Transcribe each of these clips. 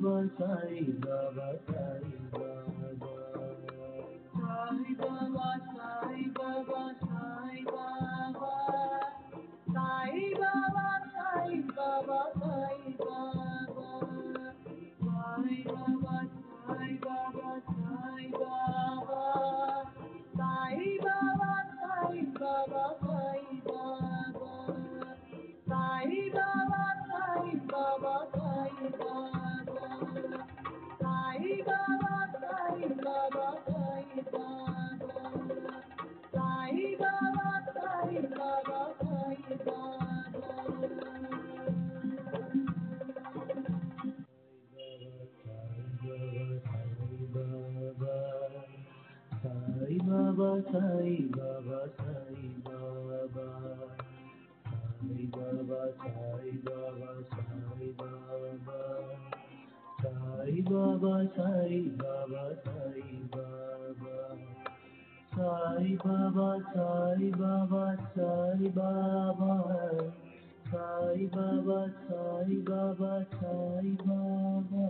Baba, Sai Baba, Sai Baba. Sai Baba, Sai Baba, Sai Baba. Sai Baba, Sai Baba, Sai Baba. Sai Baba, Sai Baba, Sai Baba. Sai Baba, Sai Baba, Sai Baba. Sai Baba, Sai Baba, Sai Baba. Sai Baba, Sai Baba, Sai Baba. Sai Baba, Sai Baba, Sai Baba, Sai Baba, Sai Baba. Sai Baba, Sai Baba, Sai Baba. Sai Baba, Sai Baba, Sai Baba. Sai Baba, Sai Baba, Sai Baba. Sai Baba, Sai Baba, Sai Baba.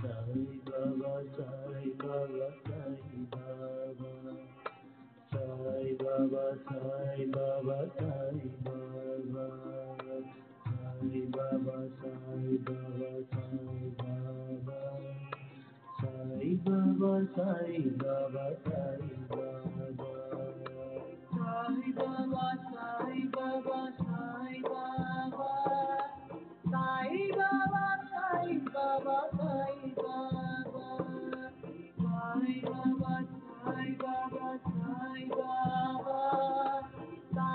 Sai Baba, Sai Baba, Sai Baba. Sai Baba, Sai Baba, Sai Baba. Sai Baba, Sai Baba, Sai Baba. Sai Baba, Sai Baba, Sai Baba. Sai Baba, Sai Baba, Sai Baba. Sai Baba, Sai Baba, Sai Baba. Sai Baba, Sai Baba, Sai Baba.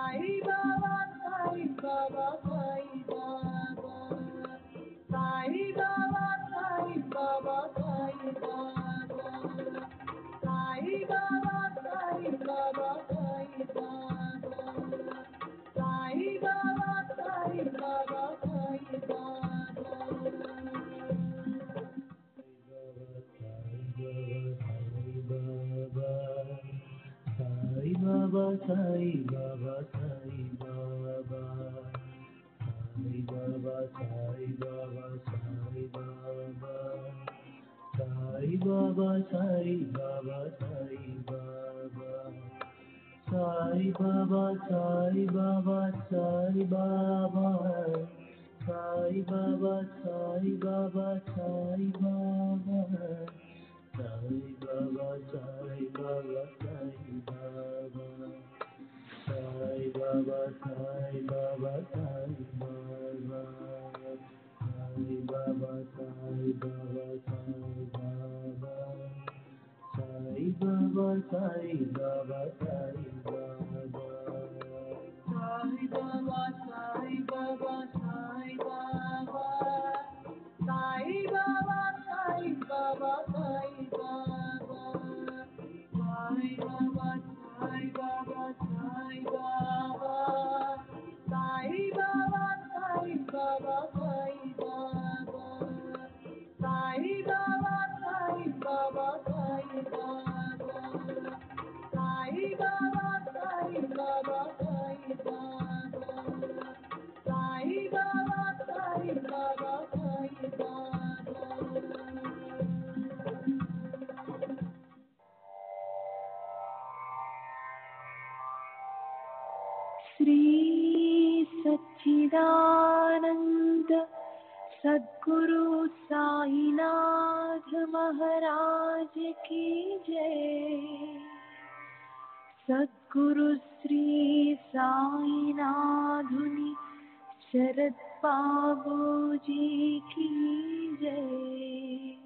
Sai Baba, Sai Baba, Sai Baba. Sai Baba, Sai Baba, Sai Baba. Sai Baba, Sai Baba, Sai Baba. Sai Baba, Sai Baba, Sai Baba. Sai Baba, Sai Baba. Sai Baba, Sai Baba, Sai Baba. Sai Baba, Sai Baba, Sai Baba. Sai Baba, Sai Baba, Sai Baba. Sai Baba, Sai Baba, Sai Baba. Sai Baba, Sai Baba, Sai Baba. Sai Baba, Sai Baba, Sai Baba. Sai Baba, Sai Baba, Sai Baba. Sai Baba, Sai Baba, Sai Baba. Sai Baba, Sai Baba, Sai Baba. Sai Baba, Sai Baba, Sai Baba. Sai Baba, Sai Baba, Sai Baba. Sai Baba, Sai Baba, Sai Baba. Sai Baba, Sai Baba, Sai Baba. Sai Baba, Sai Baba, Sai Baba. Sai Baba, Sai Baba, Sai Shri सच्चिदानंद सद्गुरु साईनाथ महाराज की जय। सद्गुरु श्री साईनाथुनि शरद बाबूजी की जय।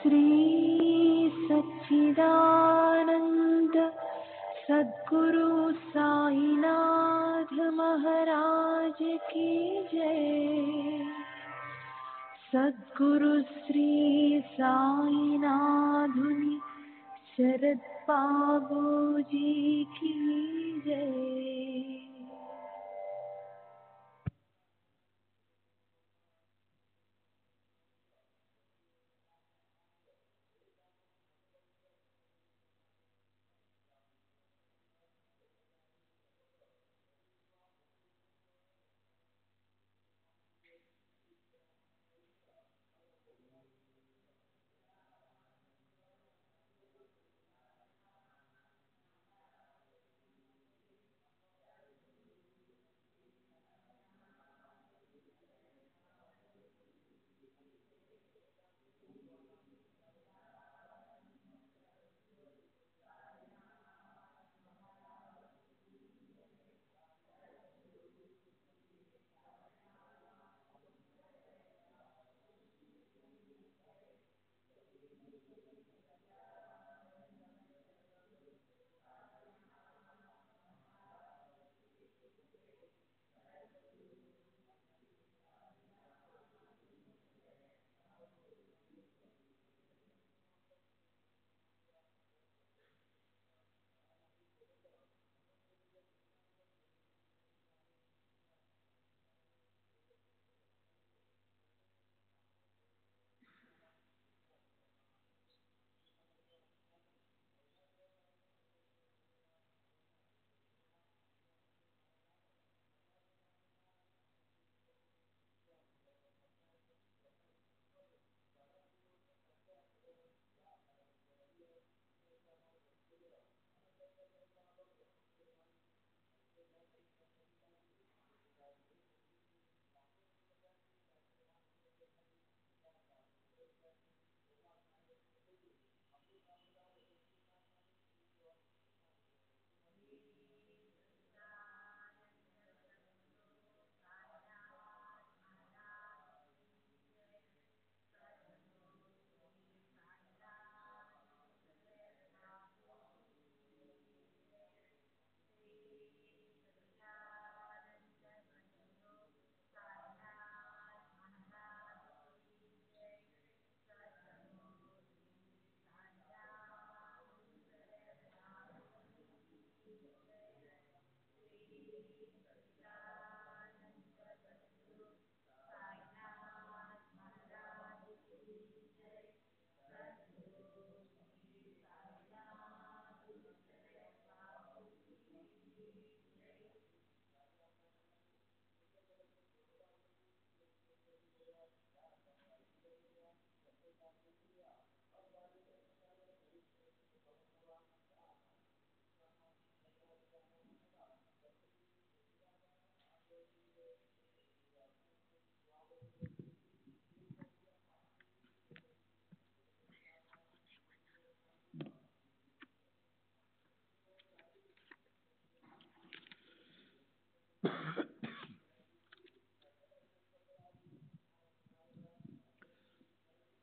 श्री सच्चिदानंद सद्गुरु साईनाथ महाराज की जय। सद्गुरु श्री साईनाथुनि शरद बाबू जी की जय।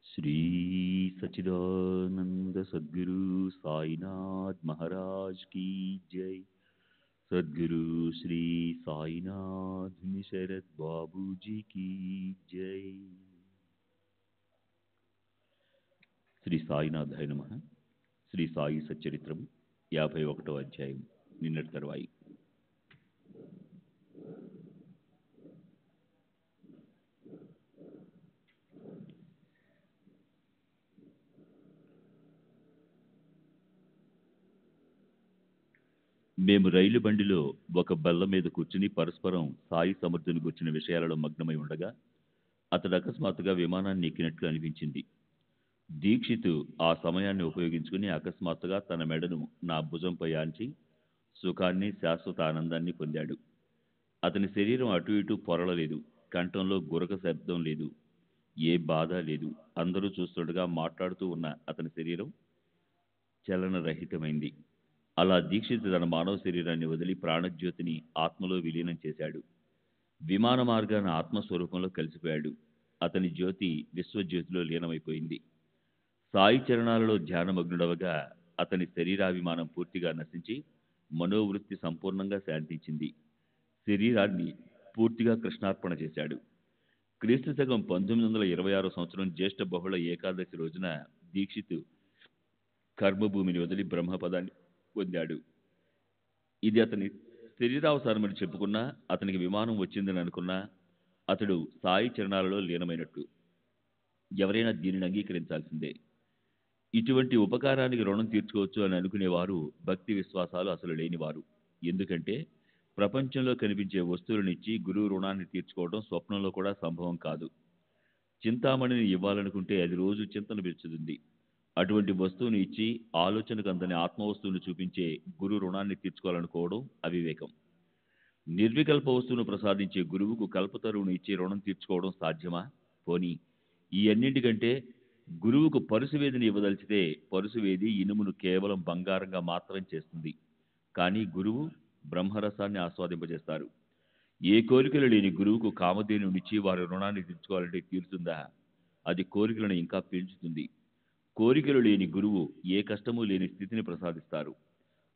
श्री सच्चिदानंद सद्गुरु साईनाथ महाराज की जय। सद्गुरु श्री साईनाथ शरद बाबू जी की जय। శ్రీ సాయినాథాయ నమః. శ్రీ సాయి సచ్చరిత్రం 51వ అధ్యాయం నిన్నటి తర్వాయి. మేము రైలు బండిలో ఒక బల్ల మీద కూర్చుని పరస్పరం సాయి సమర్థుని గుర్చిన విషయాలలో మగ్నమై ఉండగా అతడు అకస్మాత్తుగా విమానాన్ని ఎక్కినట్లు అనిపించింది. దీక్షితు ఆ సమయాన్ని ఉపయోగించుకుని అకస్మాత్తుగా తన మెడను నా భుజంపై ఆంచి సుఖాన్ని, శాశ్వత ఆనందాన్ని పొందాడు. అతని శరీరం అటు ఇటు పొరలలేదు, కంఠంలో గురక శబ్దం లేదు, ఏ బాధ లేదు. అందరూ చూస్తుండగా మాట్లాడుతూ ఉన్న అతని శరీరం చలనరహితమైంది. అలా దీక్షితు తన మానవ శరీరాన్ని వదిలి ప్రాణజ్యోతిని ఆత్మలో విలీనం చేశాడు. విమాన మార్గాన ఆత్మస్వరూపంలో కలిసిపోయాడు. అతని జ్యోతి విశ్వజ్యోతిలో లీనమైపోయింది. సాయి చరణాలలో ధ్యానమగ్నుడవగా అతని శరీరాభిమానం పూర్తిగా నశించి మనోవృత్తి సంపూర్ణంగా శాంతించింది. శరీరాన్ని పూర్తిగా కృష్ణార్పణ చేశాడు. క్రీస్తు శకం 1926 సంవత్సరం జ్యేష్ఠ బహుళ ఏకాదశి రోజున దీక్షితు కర్మభూమిని వదిలి బ్రహ్మపదాన్ని పొందాడు. ఇది అతని శరీరావసానమని చెప్పుకున్నా, అతనికి విమానం వచ్చిందని అనుకున్నా అతడు సాయి చరణాలలో లీనమైనట్టు. ఎవరైనా దీనిని అంగీకరించాల్సిందే. ఇటువంటి ఉపకారానికి రుణం తీర్చుకోవచ్చు అని అనుకునేవారు భక్తి విశ్వాసాలు అసలు లేనివారు. ఎందుకంటే ప్రపంచంలో కనిపించే వస్తువులనిచ్చి గురువు రుణాన్ని తీర్చుకోవడం స్వప్నంలో కూడా సంభవం కాదు. చింతామణిని ఇవ్వాలనుకుంటే అది రోజు చింతన పెంచుతుంది. అటువంటి వస్తువుని ఇచ్చి ఆలోచనకు అందని ఆత్మవస్తువును చూపించే గురు రుణాన్ని తీర్చుకోవాలనుకోవడం అవివేకం. నిర్వికల్ప వస్తువును ప్రసాదించే గురువుకు కల్పతరువును ఇచ్చి రుణం తీర్చుకోవడం సాధ్యమా? పోనీ ఈ అన్నింటికంటే గురువుకు పరుసువేదిని ఇవ్వదలిచితే పరుసువేది ఇనుమును కేవలం బంగారంగా మాత్రం చేస్తుంది. కానీ గురువు బ్రహ్మరసాన్ని ఆస్వాదింపజేస్తారు. ఏ కోరికలు లేని గురువుకు కామధేనునిచ్చి వారి రుణాన్ని తీర్చుకోవాలంటే తీరుతుందా? అది కోరికలను ఇంకా పెంచుతుంది. కోరికలు లేని గురువు ఏ కష్టము లేని స్థితిని ప్రసాదిస్తారు.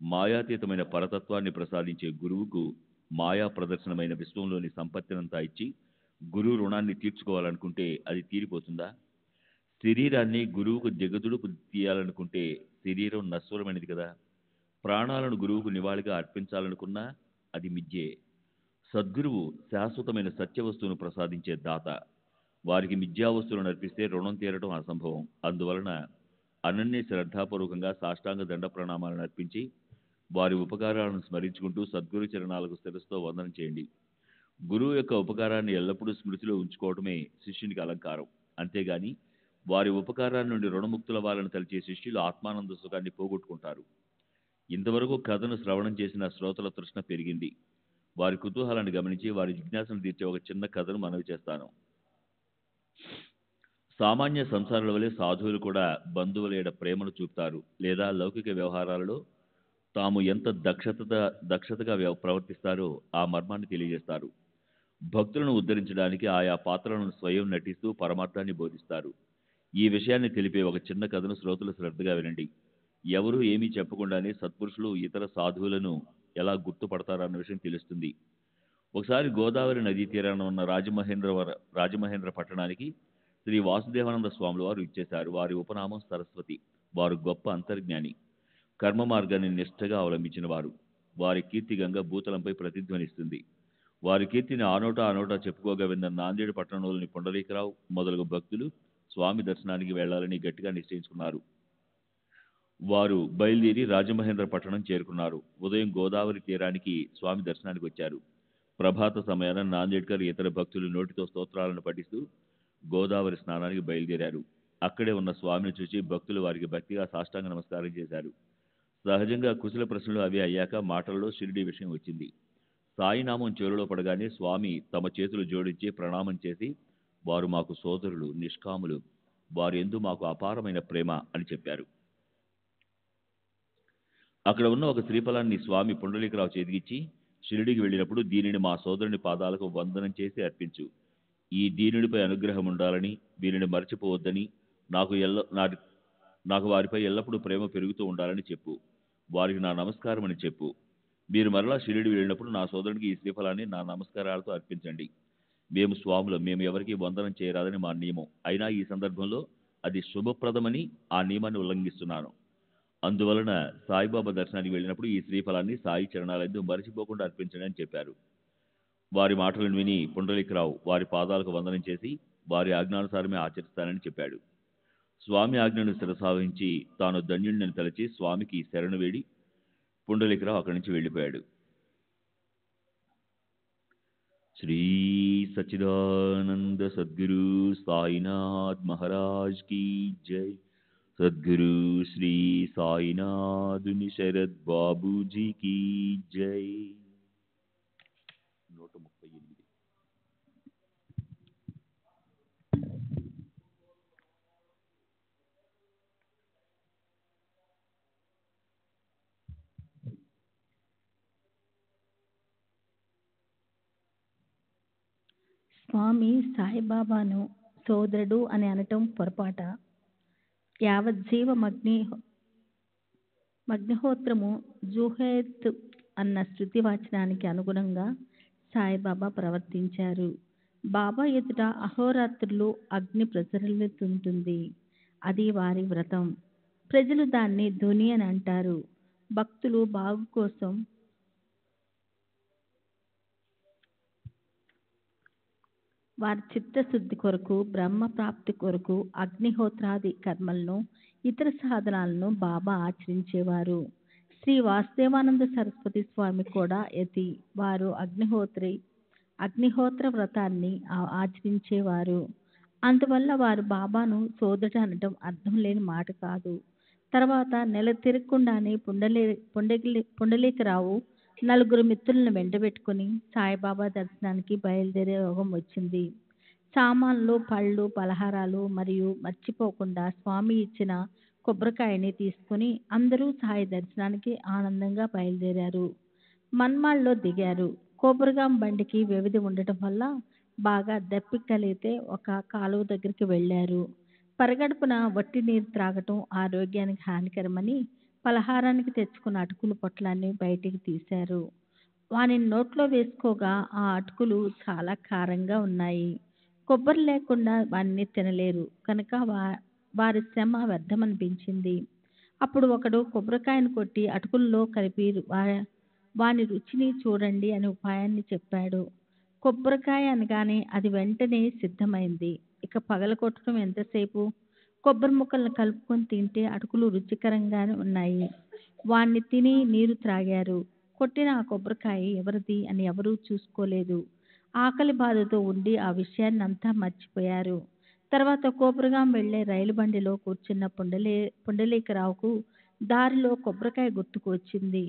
మాయాతీతమైన పరతత్వాన్ని ప్రసాదించే గురువుకు మాయా ప్రదర్శనమైన విశ్వంలోని సంపత్తినంతా ఇచ్చి గురువు రుణాన్ని తీర్చుకోవాలనుకుంటే అది తీరిపోతుందా? శరీరాన్ని గురువుకు దిగదుడుపు తీయాలనుకుంటే శరీరం నశ్వరమైనది కదా. ప్రాణాలను గురువుకు నివాళిగా అర్పించాలనుకున్నా అది మిథ్యే. సద్గురువు శాశ్వతమైన సత్యవస్తువును ప్రసాదించే దాత. వారికి మిథ్యావస్తువులను అర్పిస్తే రుణం తీరడం అసంభవం. అందువలన అనన్య శ్రద్ధాపూర్వకంగా సాష్టాంగ దండ ప్రణామాలను అర్పించి వారి ఉపకారాలను స్మరించుకుంటూ సద్గురు చరణాలకు శిరస్సుతో వందనం చేయండి. గురువు యొక్క ఉపకారాన్ని ఎల్లప్పుడూ స్మృతిలో ఉంచుకోవడమే శిష్యునికి అలంకారం. అంతేగాని వారి ఉపకారాన్ని నుండి రుణముక్తులవ్వాలని తలిచే శిష్యులు ఆత్మానంద సుఖాన్ని పోగొట్టుకుంటారు. ఇంతవరకు కథను శ్రవణం చేసిన శ్రోతల తృష్ణ పెరిగింది. వారి కుతూహలాన్ని గమనించి వారి జిజ్ఞాసను తీర్చే ఒక చిన్న కథను మనవి చేస్తాను. సామాన్య సంసారాల వలె సాధువులు కూడా బంధువుల ఏడ ప్రేమను చూపుతారు, లేదా లౌకిక వ్యవహారాలలో తాము ఎంత దక్షతగా ప్రవర్తిస్తారో ఆ మర్మాన్ని తెలియజేస్తారు. భక్తులను ఉద్ధరించడానికి ఆయా పాత్రలను స్వయం నటిస్తూ పరమార్థాన్ని బోధిస్తారు. ఈ విషయాన్ని తెలిపే ఒక చిన్న కథను శ్రోతలు శ్రద్ధగా వినండి. ఎవరూ ఏమీ చెప్పకుండానే సత్పురుషులు ఇతర సాధువులను ఎలా గుర్తుపడతారన్న విషయం తెలుస్తుంది. ఒకసారి గోదావరి నదీ తీరాన ఉన్న రాజమహేంద్ర పట్టణానికి శ్రీ వాసుదేవానంద స్వాముల వారు ఇచ్చేశారు. వారి ఉపనామం సరస్వతి. వారు గొప్ప అంతర్జ్ఞాని, కర్మ మార్గాన్ని నిష్ఠగా అవలంబించిన వారు. వారి కీర్తిగంగా భూతలంపై ప్రతిధ్వనిస్తుంది. వారి కీర్తిని ఆనోటా చెప్పుకోగా విన్న నాందేడు పట్టణంలోని పుండరీకరావు మొదలగు భక్తులు స్వామి దర్శనానికి వెళ్లాలని గట్టిగా నిశ్చయించుకున్నారు. వారు బయలుదేరి రాజమహేంద్ర పట్టణం చేరుకున్నారు. ఉదయం గోదావరి తీరానికి స్వామి దర్శనానికి వచ్చారు. ప్రభాత సమయాన నాందేడ్కర్ ఇతర భక్తులు నోటితో స్తోత్రాలను పఠిస్తూ గోదావరి స్నానానికి బయలుదేరారు. అక్కడే ఉన్న స్వామిని చూసి భక్తులు వారికి భక్తిగా సాష్టాంగ నమస్కారం చేశారు. సహజంగా కుశల ప్రశ్నలు అవి అయ్యాక మాటల్లో షిరిడి విషయం వచ్చింది. సాయినామం చెవులలో పడగానే స్వామి తమ చేతులు జోడించి ప్రణామం చేసి, వారు మాకు సోదరులు, నిష్కాములు, వారి యందు మాకు అపారమైన ప్రేమ అని చెప్పారు. అక్కడ ఉన్న ఒక శ్రీఫలాన్ని స్వామి పుండలీకరావు చేతికిచ్చి, షిరిడికి వెళ్ళినప్పుడు దీనిని మా సోదరుని పాదాలకు వందనం చేసి అర్పించు. ఈ దీనుడిపై అనుగ్రహం ఉండాలని, వీరిని మర్చిపోవద్దని, నాకు వారిపై ఎల్లప్పుడూ ప్రేమ పెరుగుతూ ఉండాలని చెప్పు. వారికి నా నమస్కారం అని చెప్పు. మీరు మరలా షిరిడి వెళ్ళినప్పుడు నా సోదరునికి ఈ శ్రీఫలాన్ని నా నమస్కారాలతో అర్పించండి. మేము స్వాములం, మేము ఎవరికీ వందనం చేయరాదని మా నియమం. అయినా ఈ సందర్భంలో అది శుభప్రదమని ఆ నియమాన్ని ఉల్లంఘిస్తున్నాను. అందువలన సాయిబాబా దర్శనానికి వెళ్ళినప్పుడు ఈ శ్రీఫలాన్ని సాయి చరణాలందు మరిచిపోకుండా అర్పించండి అని చెప్పారు. వారి మాటలను విని పుండలీకరావు వారి పాదాలకు వందనం చేసి వారి ఆజ్ఞానుసారమే ఆచరిస్తానని చెప్పాడు. స్వామి ఆజ్ఞను శిరసావహించి తాను ధన్యుడిని తలచి స్వామికి శరణు వేడి పుండలీకరావు అక్కడి నుంచి వెళ్ళిపోయాడు. శ్రీ సచ్చిదానంద సద్గురు సాయినాథ్ మహారాజ్ కీ జై. సద్గురు శ్రీ సాయినాథుని శరద్ బాబూజీ కీ జై. 138. స్వామి సాయిబాబాను సోదరుడు అని అనటం పొరపాట? మగ్నిహోత్రము జూహేత్ అన్న శృతి వచనానికి అనుగుణంగా సాయిబాబా ప్రవర్తించారు. బాబా ఎదుట అహోరాత్రులు అగ్ని ప్రజ్వలిస్తుంటుంది. అది వారి వ్రతం. ప్రజలు దాన్ని ధుని అని అంటారు. భక్తులు బాగు కోసం వారి చిత్తశుద్ధి కొరకు, బ్రహ్మ ప్రాప్తి కొరకు అగ్నిహోత్రాది కర్మలను, ఇతర సాధనాలను బాబా ఆచరించేవారు. శ్రీ వాసుదేవానంద సరస్వతి స్వామి కూడా యతి. వారు అగ్నిహోత్ర వ్రతాన్ని ఆచరించేవారు. అందువల్ల వారు బాబాను సోదరుడు అనటం అర్థం లేని మాట కాదు. తర్వాత నెల తిరగకుండానే పుండలీకరావు 4 మిత్రులను వెంటబెట్టుకుని సాయిబాబా దర్శనానికి బయలుదేరే యోగం వచ్చింది. సామాన్లు, పళ్ళు, పలహారాలు మరియు మర్చిపోకుండా స్వామి ఇచ్చిన కొబ్బరికాయని తీసుకుని అందరూ సాయి దర్శనానికి ఆనందంగా బయలుదేరారు. మన్మాడ్లో దిగారు. కోబురగాం బండికి వ్యవధి ఉండటం వల్ల బాగా దప్పిక కలిగితే ఒక కాలువ దగ్గరికి వెళ్ళారు. పరగడుపున వట్టి నీరు త్రాగటం ఆరోగ్యానికి హానికరమని పలహారానికి తెచ్చుకున్న అటుకుల పొట్లాన్ని బయటికి తీశారు. వానిని నోట్లో వేసుకోగా ఆ అటుకులు చాలా కారంగా ఉన్నాయి. కొబ్బరి లేకుండా వానిని తినలేరు కనుక వారి శ్రమ వ్యర్థమనిపించింది. అప్పుడు ఒకడు కొబ్బరికాయను కొట్టి అటుకుల్లో కలిపి వాని రుచిని చూడండి అని ఉపాయాన్ని చెప్పాడు. కొబ్బరికాయ అనగానే అది వెంటనే సిద్ధమైంది. ఇక పగలగొట్టడం ఎంతసేపు? కొబ్బరి ముక్కలను కలుపుకొని తింటే అటుకులు రుచికరంగానే ఉన్నాయి. వాణ్ణి తిని నీరు త్రాగారు. కొట్టిన ఆ కొబ్బరికాయ ఎవరిది అని ఎవరూ చూసుకోలేదు. ఆకలి బాధతో ఉండి ఆ విషయాన్ని అంతా మర్చిపోయారు. తర్వాత కోపురగాం వెళ్లే రైలు బండిలో కూర్చున్న పుండలీకరావుకు దారిలో కొబ్బరికాయ గుర్తుకు వచ్చింది.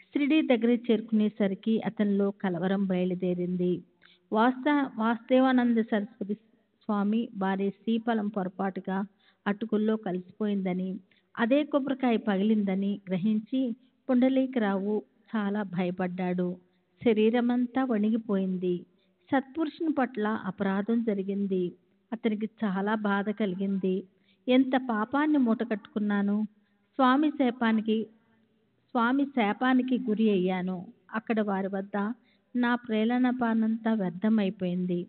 షిరిడీ దగ్గర చేరుకునేసరికి అతనిలో కలవరం బయలుదేరింది. వాసుదేవానంద సరస్వతి స్వామి వారి శ్రీఫలం పొరపాటుగా అటుకుల్లో కలిసిపోయిందని, అదే కొబ్బరికాయ పగిలిందని గ్రహించి పుండలీకరావు చాలా భయపడ్డాడు. శరీరమంతా వణిగిపోయింది. సత్పురుషుని పట్ల అపరాధం జరిగింది. అతనికి చాలా బాధ కలిగింది. ఎంత పాపాన్ని మూటకట్టుకున్నాను. స్వామి శాపానికి గురి అయ్యాను. అక్కడ వారి వద్ద నా ప్రేలనపానంతా వ్యర్థమైపోయింది.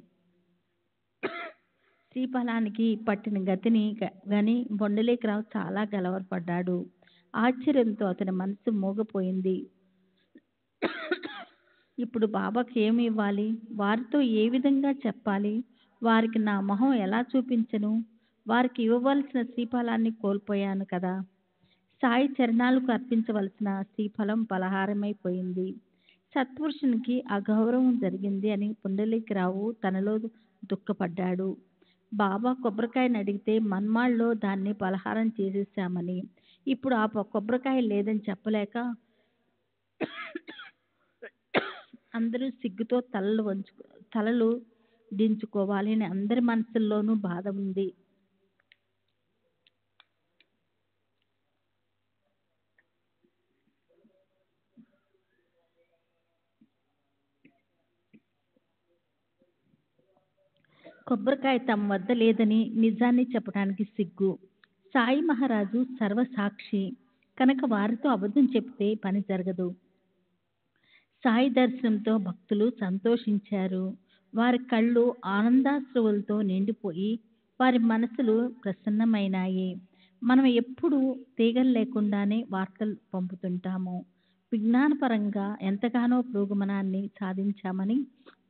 శ్రీఫలానికి పట్టిన గతిని గని పుండలీకరావు చాలా గలవరపడ్డాడు. ఆశ్చర్యంతో అతని మనసు మూగపోయింది. ఇప్పుడు బాబాకి ఏమి ఇవ్వాలి? వారితో ఏ విధంగా చెప్పాలి? వారికి నా మొహం ఎలా చూపించను? వారికి ఇవ్వవలసిన శ్రీఫలాన్ని కోల్పోయాను కదా. సాయి చరణాలకు అర్పించవలసిన శ్రీఫలం పలహారమైపోయింది. సత్పురుషునికి అగౌరవం జరిగింది అని పుండలీకరావు తనలో దుఃఖపడ్డాడు. బాబా కొబ్బరికాయని అడిగితే మన్మాడ్లో దాన్ని పలహారం చేసేసామని, ఇప్పుడు ఆ కొబ్బరికాయ లేదని చెప్పలేక అందరూ సిగ్గుతో తలలు దించుకోవాలి అని అందరి మనసుల్లోనూ బాధ ఉంది. కొబ్బరికాయ తమ వద్ద లేదని నిజాన్ని చెప్పడానికి సిగ్గు. సాయి మహారాజు సర్వసాక్షి కనుక వారితో అబద్ధం చెప్తే పని జరగదు. సాయి దర్శనంతో భక్తులు సంతోషించారు. వారి కళ్ళు ఆనందాశ్రువులతో నిండిపోయి వారి మనసులు ప్రసన్నమైనాయి. మనం ఎప్పుడూ తీగలు లేకుండానే వార్తలు పంపుతుంటాము. విజ్ఞానపరంగా ఎంతగానో పురోగమనాన్ని సాధించామని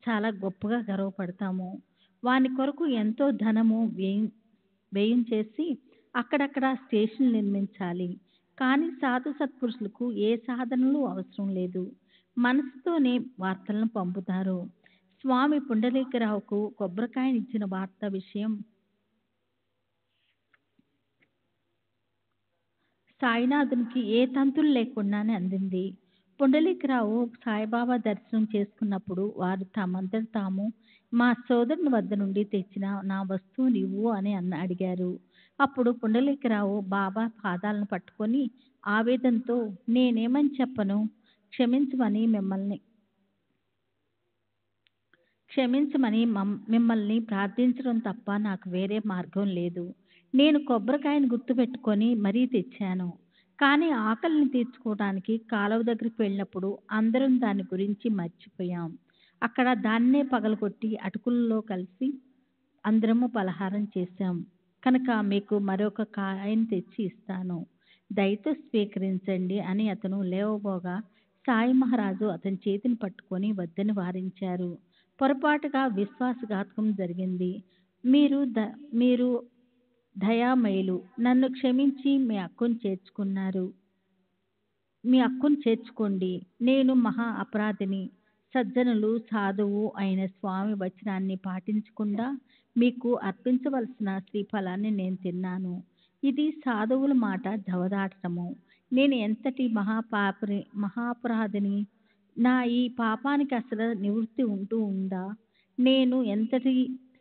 చాలా గొప్పగా గర్వపడతాము. వాని కొరకు ఎంతో ధనము వ్యయం చేసి అక్కడక్కడ స్టేషన్లు నిర్మించాలి. కానీ సాధు సత్పురుషులకు ఏ సాధనలు అవసరం లేదు. మనసుతోనే వార్తలను పంపుతారు. స్వామి పుండలీకరావుకు కొబ్బరికాయనిచ్చిన వార్త విషయం సాయినాథునికి ఏ తంతులు లేకుండానే అందింది. పుండలీకరావు సాయిబాబా దర్శనం చేసుకున్నప్పుడు వారు తమంతట తాము మా సోదరుని వద్ద నుండి తెచ్చిన నా వస్తువుని ఇవ్వు అని అడిగారు. అప్పుడు పుండలీకరావు బాబా పాదాలను పట్టుకొని ఆవేదనతో నేనేమని చెప్పను, క్షమించమని మిమ్మల్ని ప్రార్థించడం తప్ప నాకు వేరే మార్గం లేదు. నేను కొబ్బరికాయను గుర్తుపెట్టుకొని మరీ తెచ్చాను. కానీ ఆకలిని తీర్చుకోవడానికి కాలువ దగ్గరికి వెళ్ళినప్పుడు అందరం దాని గురించి మర్చిపోయాం. అక్కడ దాన్నే పగలగొట్టి అటుకులలో కలిసి అందరము పలహారం చేశాం. కనుక మీకు మరొక కాయను తెచ్చి ఇస్తాను. దయతో స్వీకరించండి అని అతను లేవబోగా సాయి మహారాజు అతని చేతిని పట్టుకొని వద్దని వారించారు. పొరపాటుగా విశ్వాసఘాతకం జరిగింది. మీరు దయామయులు. నన్ను క్షమించి మీ అక్కును చేర్చుకోండి. నేను మహా అపరాధిని. సజ్జనులు సాధువు అయిన స్వామి వచనాన్ని పాటించకుండా మీకు అర్పించవలసిన శ్రీఫలాన్ని నేను తిన్నాను. ఇది సాధువుల మాట జవదాటము. నేను ఎంతటి మహాపరాధిని. నా ఈ పాపానికి అసలు నివృత్తి ఉందా? నేను ఎంతటి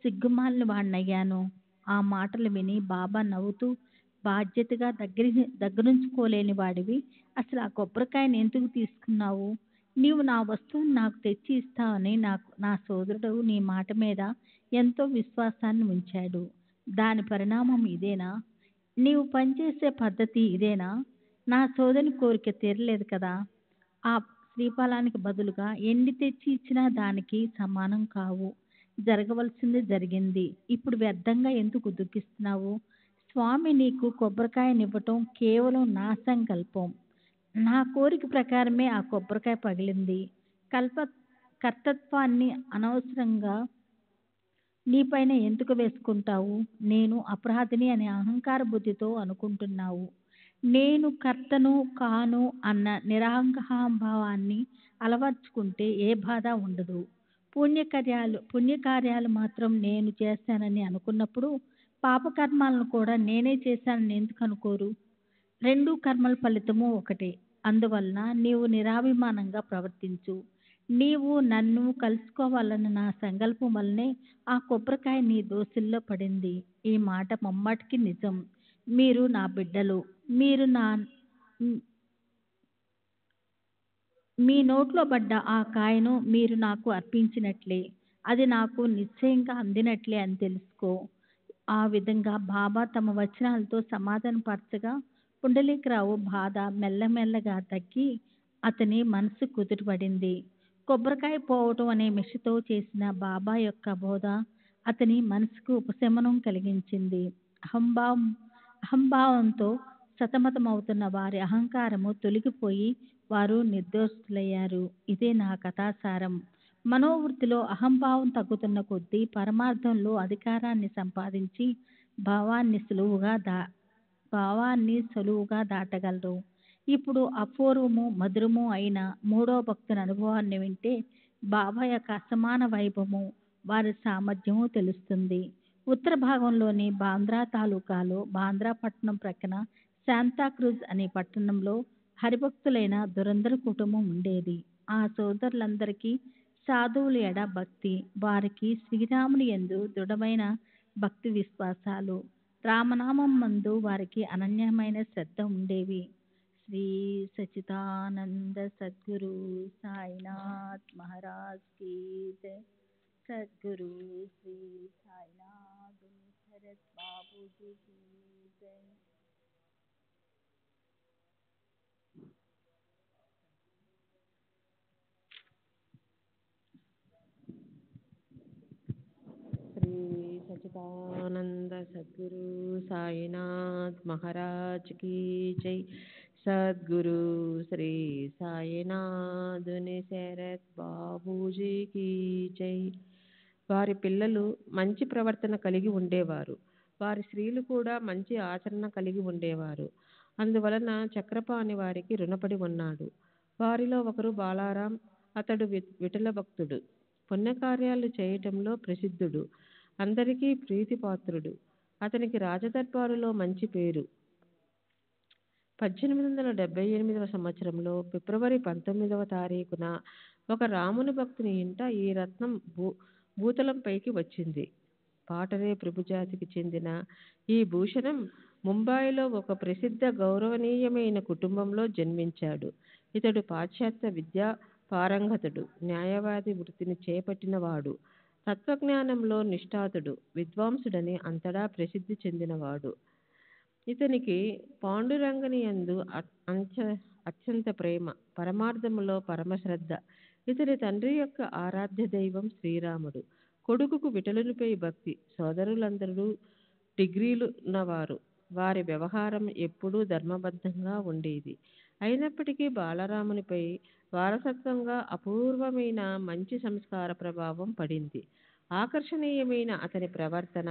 సిగ్గుమాలిన వాడినయ్యాను. ఆ మాటలు విని బాబా నవ్వుతూ, బాధ్యతగా దగ్గరుంచుకోలేని వాడివి అసలు ఆ కొబ్బరికాయని ఎందుకు తీసుకున్నావు? నీవు నా వస్తువుని నాకు తెచ్చి ఇస్తావని నా సోదరుడు నీ మాట మీద ఎంతో విశ్వాసాన్ని ఉంచాడు. దాని పరిణామం ఇదేనా? నీవు పనిచేసే పద్ధతి ఇదేనా? నా సోదరుని కోరిక తీరలేదు కదా. ఆ శ్రీఫలానికి బదులుగా ఎన్ని తెచ్చి ఇచ్చినా దానికి సమానం కావు. జరగవలసింది జరిగింది. ఇప్పుడు వ్యర్థంగా ఎందుకు దుఃఖిస్తున్నావు? స్వామి నీకు కొబ్బరికాయనివ్వటం కేవలం నా సంకల్పం. నా కోరిక ప్రకారమే ఆ కొబ్బరికాయ పగిలింది. కర్తృత్వాన్ని అనవసరంగా నీపైన ఎందుకు వేసుకుంటావు? నేను అపరాధిని అనే అహంకార బుద్ధితో అనుకుంటున్నావు. నేను కర్తను కాను అన్న నిరహంకారభావాన్ని అలవర్చుకుంటే ఏ బాధ ఉండదు. పుణ్యకార్యాలు మాత్రం నేను చేశానని అనుకున్నప్పుడు పాపకర్మాలను కూడా నేనే చేశానని ఎందుకు అనుకోరు? రెండు కర్మల ఫలితము ఒకటే. అందువలన నీవు నిరాభిమానంగా ప్రవర్తించు. నీవు నన్ను కలుసుకోవాలన్న నా సంకల్పం వల్లనే ఆ కొబ్బరికాయ నీ దోసిల్లో పడింది. ఈ మాట ముమ్మాటికి నిజం. మీరు నా బిడ్డలు. మీ నోట్లో పడ్డ ఆ కాయను మీరు నాకు అర్పించినట్లే. అది నాకు నిశ్చయంగా అందినట్లే అని తెలుసుకో. ఆ విధంగా బాబా తమ వచనాలతో సమాధానపరచగా పుండలీకరావు బాధ మెల్లమెల్లగా తగ్గి అతని మనసు కుదుటపడింది. కొబ్బరికాయ పోవటం అనే మిషతో చేసిన బాబా యొక్క బోధ అతని మనసుకు ఉపశమనం కలిగించింది. అహంభావంతో సతమతమవుతున్న వారి అహంకారము తొలగిపోయి వారు నిర్దోషులయ్యారు. ఇదే నా కథాసారం. మనోవృత్తిలో అహంభావం తగ్గుతున్న కొద్దీ పరమార్థంలో అధికారాన్ని సంపాదించి భావాన్ని సులువుగా దాటగలరు. ఇప్పుడు అపూర్వము మధురము అయిన మూడో భక్తుని అనుభవాన్ని వింటే బాబా యొక్క అసమాన వైభవము వారి సామర్థ్యము తెలుస్తుంది. ఉత్తర భాగంలోని బాంద్రా తాలూకాలో బాంద్రా పట్టణం ప్రక్కన శాంతాక్రూజ్ అనే పట్టణంలో హరిభక్తులైన దురంధర కుటుంబం ఉండేది. ఆ సోదరులందరికీ సాధువుల ఎడ భక్తి. వారికి శ్రీరాముని యందు దృఢమైన భక్తి విశ్వాసాలు. రామనామం మందు వారికి అనన్యమైన శ్రద్ధ ఉండేవి. శ్రీ సచిదానంద సద్గురు సాయినాథ్ మహారాజ్ కీ జై. సద్గురు శ్రీ సాయినాథ్ శరత్ బాబూజీ కీ జై. శ్రీ సచిదానంద సద్గురు సాయినాథ్ మహారాజ్ కీ జై. సద్గురు శ్రీ సాయినాథుని శరత్ బాబూజీ కీ జై. వారి పిల్లలు మంచి ప్రవర్తన కలిగి ఉండేవారు. వారి స్త్రీలు కూడా మంచి ఆచరణ కలిగి ఉండేవారు. అందువలన చక్రపాణి వారికి రుణపడి ఉన్నాడు. వారిలో ఒకరు బాలారాం. అతడు విఠల భక్తుడు. పుణ్యకార్యాలు చేయటంలో ప్రసిద్ధుడు. అందరికీ ప్రీతిపాత్రుడు. అతనికి రాజదర్బారులో మంచి పేరు. 1878వ సంవత్సరంలో ఫిబ్రవరి 19వ తారీఖున ఒక రాముని భక్తుని ఇంట ఈ రత్నం భూతలంపైకి వచ్చింది. పాటరే ప్రభుజాతికి చెందిన ఈ భూషణం ముంబాయిలో ఒక ప్రసిద్ధ గౌరవనీయమైన కుటుంబంలో జన్మించాడు. ఇతడు పాశ్చాత్య విద్యా పారంగతుడు. న్యాయవాది వృత్తిని చేపట్టినవాడు. తత్వజ్ఞానంలో నిష్ఠాతుడు, విద్వాంసుడని అంతటా ప్రసిద్ధి చెందినవాడు. ఇతనికి పాండురంగని యందు అత్యంత ప్రేమ, పరమార్థములో పరమశ్రద్ధ. ఇతని తండ్రి యొక్క ఆరాధ్య దైవం శ్రీరాముడు. కొడుకుకు విఠలునిపై భక్తి. సోదరులందరూ డిగ్రీలు ఉన్నవారు. వారి వ్యవహారం ఎప్పుడూ ధర్మబద్ధంగా ఉండేది. అయినప్పటికీ బాలరామునిపై వారసత్వంగా అపూర్వమైన మంచి సంస్కార ప్రభావం పడింది. ఆకర్షణీయమైన అతని ప్రవర్తన,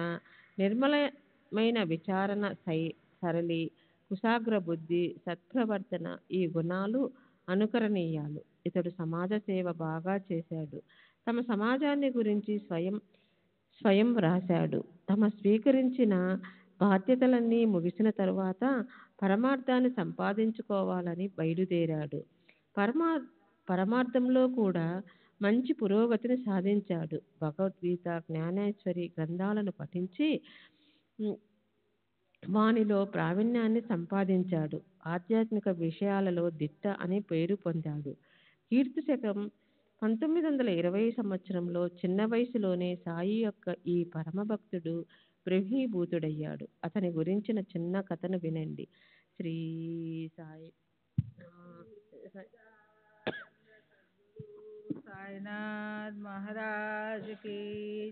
నిర్మలమైన విచారణ సరళి, కుశాగ్ర బుద్ధి, సత్ప్రవర్తన ఈ గుణాలు అనుకరణీయాలు. ఇతడు సమాజ సేవ బాగా చేశాడు. తమ సమాజాన్ని గురించి స్వయం వ్రాశాడు. తమ స్వీకరించిన బాధ్యతలన్నీ ముగిసిన తరువాత పరమార్థాన్ని సంపాదించుకోవాలని బయలుదేరాడు. పరమార్థంలో కూడా మంచి పురోగతిని సాధించాడు. భగవద్గీత, జ్ఞానేశ్వరి గ్రంథాలను పఠించి వానిలో ప్రావీణ్యాన్ని సంపాదించాడు. ఆధ్యాత్మిక విషయాలలో దిట్ట అని పేరు పొందాడు. కీర్తి శకం 1920 సంవత్సరంలో చిన్న వయసులోనే సాయి యొక్క ఈ పరమభక్తుడు బ్రహ్మీభూతుడయ్యాడు. అతని గురించిన చిన్న కథను వినండి. శ్రీ సాయి సాయినాథ్ మహారాజ్ की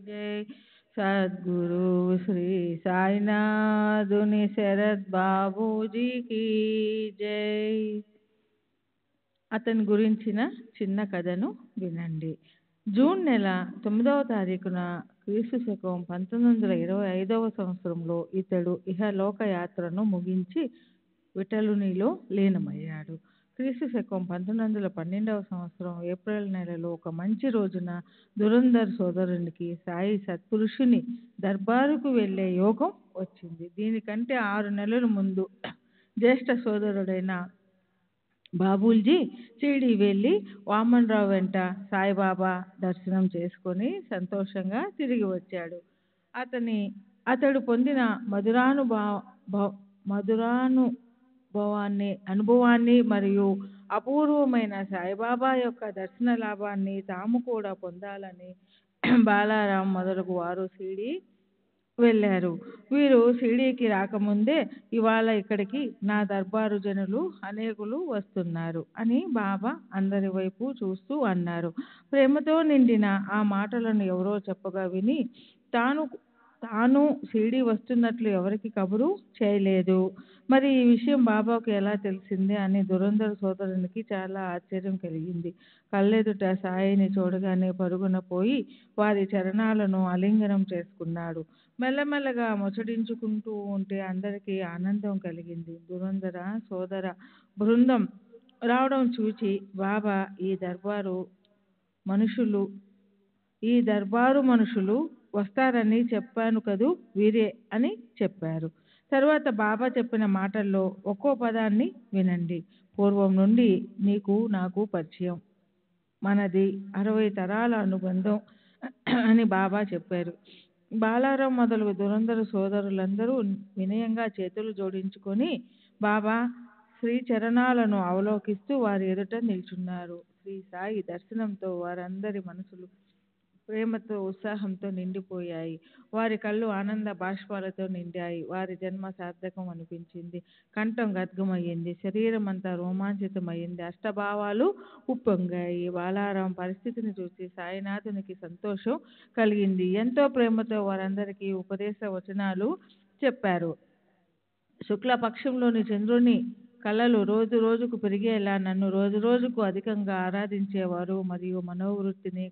जय। సద్గురు శ్రీ సాయినాథుని శరత్ బాబూజీ की జై। అతని గురించిన చిన్న కథను వినండి. జూన్ నెల 9వ తారీఖున క్రీస్తు శకం 1925వ సంవత్సరంలో ఇతడు ఇహలోక యాత్రను ముగించి విఠలునిలో లీనమయ్యాడు. క్రీస్తు శకం 1912వ సంవత్సరం ఏప్రిల్ నెలలో ఒక మంచి రోజున దురంధర్ సోదరునికి సాయి సత్పురుషుని దర్బారుకు వెళ్ళే యోగం వచ్చింది. దీనికంటే 6 నెలల ముందు జ్యేష్ఠ సోదరుడైన బాబూజీ షిరిడి వెళ్ళి వామనరావు వెంట సాయిబాబా దర్శనం చేసుకొని సంతోషంగా తిరిగి వచ్చాడు. అతడు పొందిన అనుభవాన్ని మరియు అపూర్వమైన సాయిబాబా యొక్క దర్శన లాభాన్ని తాము కూడా పొందాలని బాలారాం మొదలగు వారు షిరిడి వెళ్ళారు. వీరు షిరిడీకి రాకముందే ఇవాళ ఇక్కడికి నా దర్బారు జనులు అనేకులు వస్తున్నారు అని బాబా అందరి వైపు చూస్తూ అన్నారు. ప్రేమతో నిండిన ఆ మాటలను ఎవరో చెప్పగా విని తాను షిరిడి వస్తున్నట్లు ఎవరికి కబురు చేయలేదు. మరి ఈ విషయం బాబాకు ఎలా తెలిసింది అని దురంధర్ సోదరునికి చాలా ఆశ్చర్యం కలిగింది. కళ్ళెదుట సాయిని చూడగానే పరుగున పోయి వారి చరణాలను ఆలింగనం చేసుకున్నాడు. మెల్లమెల్లగా ముచ్చటించుకుంటూ ఉంటే అందరికీ ఆనందం కలిగింది. దురంధర సోదర బృందం రావడం చూచి బాబా ఈ దర్బారు మనుషులు వస్తారని చెప్పాను కదూ, వీరే అని చెప్పారు. తర్వాత బాబా చెప్పిన మాటల్లో ఒక్కో పదాన్ని వినండి. పూర్వం నుండి నీకు నాకు పరిచయం, మనది 60 తరాల అనుబంధం అని బాబా చెప్పారు. బాలారాం మొదలు దురంధర సోదరులందరూ వినయంగా చేతులు జోడించుకొని బాబా శ్రీ చరణాలను అవలోకిస్తూ వారి ఎదుట నిల్చున్నారు. శ్రీ సాయి దర్శనంతో వారందరి మనసులు ప్రేమతో ఉత్సాహంతో నిండిపోయాయి. వారి కళ్ళు ఆనంద బాష్పాలతో నిండాయి. వారి జన్మ సార్థకం అనిపించింది. కంఠం గద్గమయ్యింది. శరీరం అంతా రోమాంచితమైంది. అష్టభావాలు ఉప్పొంగాయి. బాలారాం పరిస్థితిని చూసి సాయినాథునికి సంతోషం కలిగింది. ఎంతో ప్రేమతో వారందరికీ ఉపదేశ వచనాలు చెప్పారు. శుక్లపక్షంలోని చంద్రుని కళలు రోజు రోజుకు పెరిగేలా నన్ను రోజు రోజుకు అధికంగా ఆరాధించేవారు మరియు మనోవృత్తిని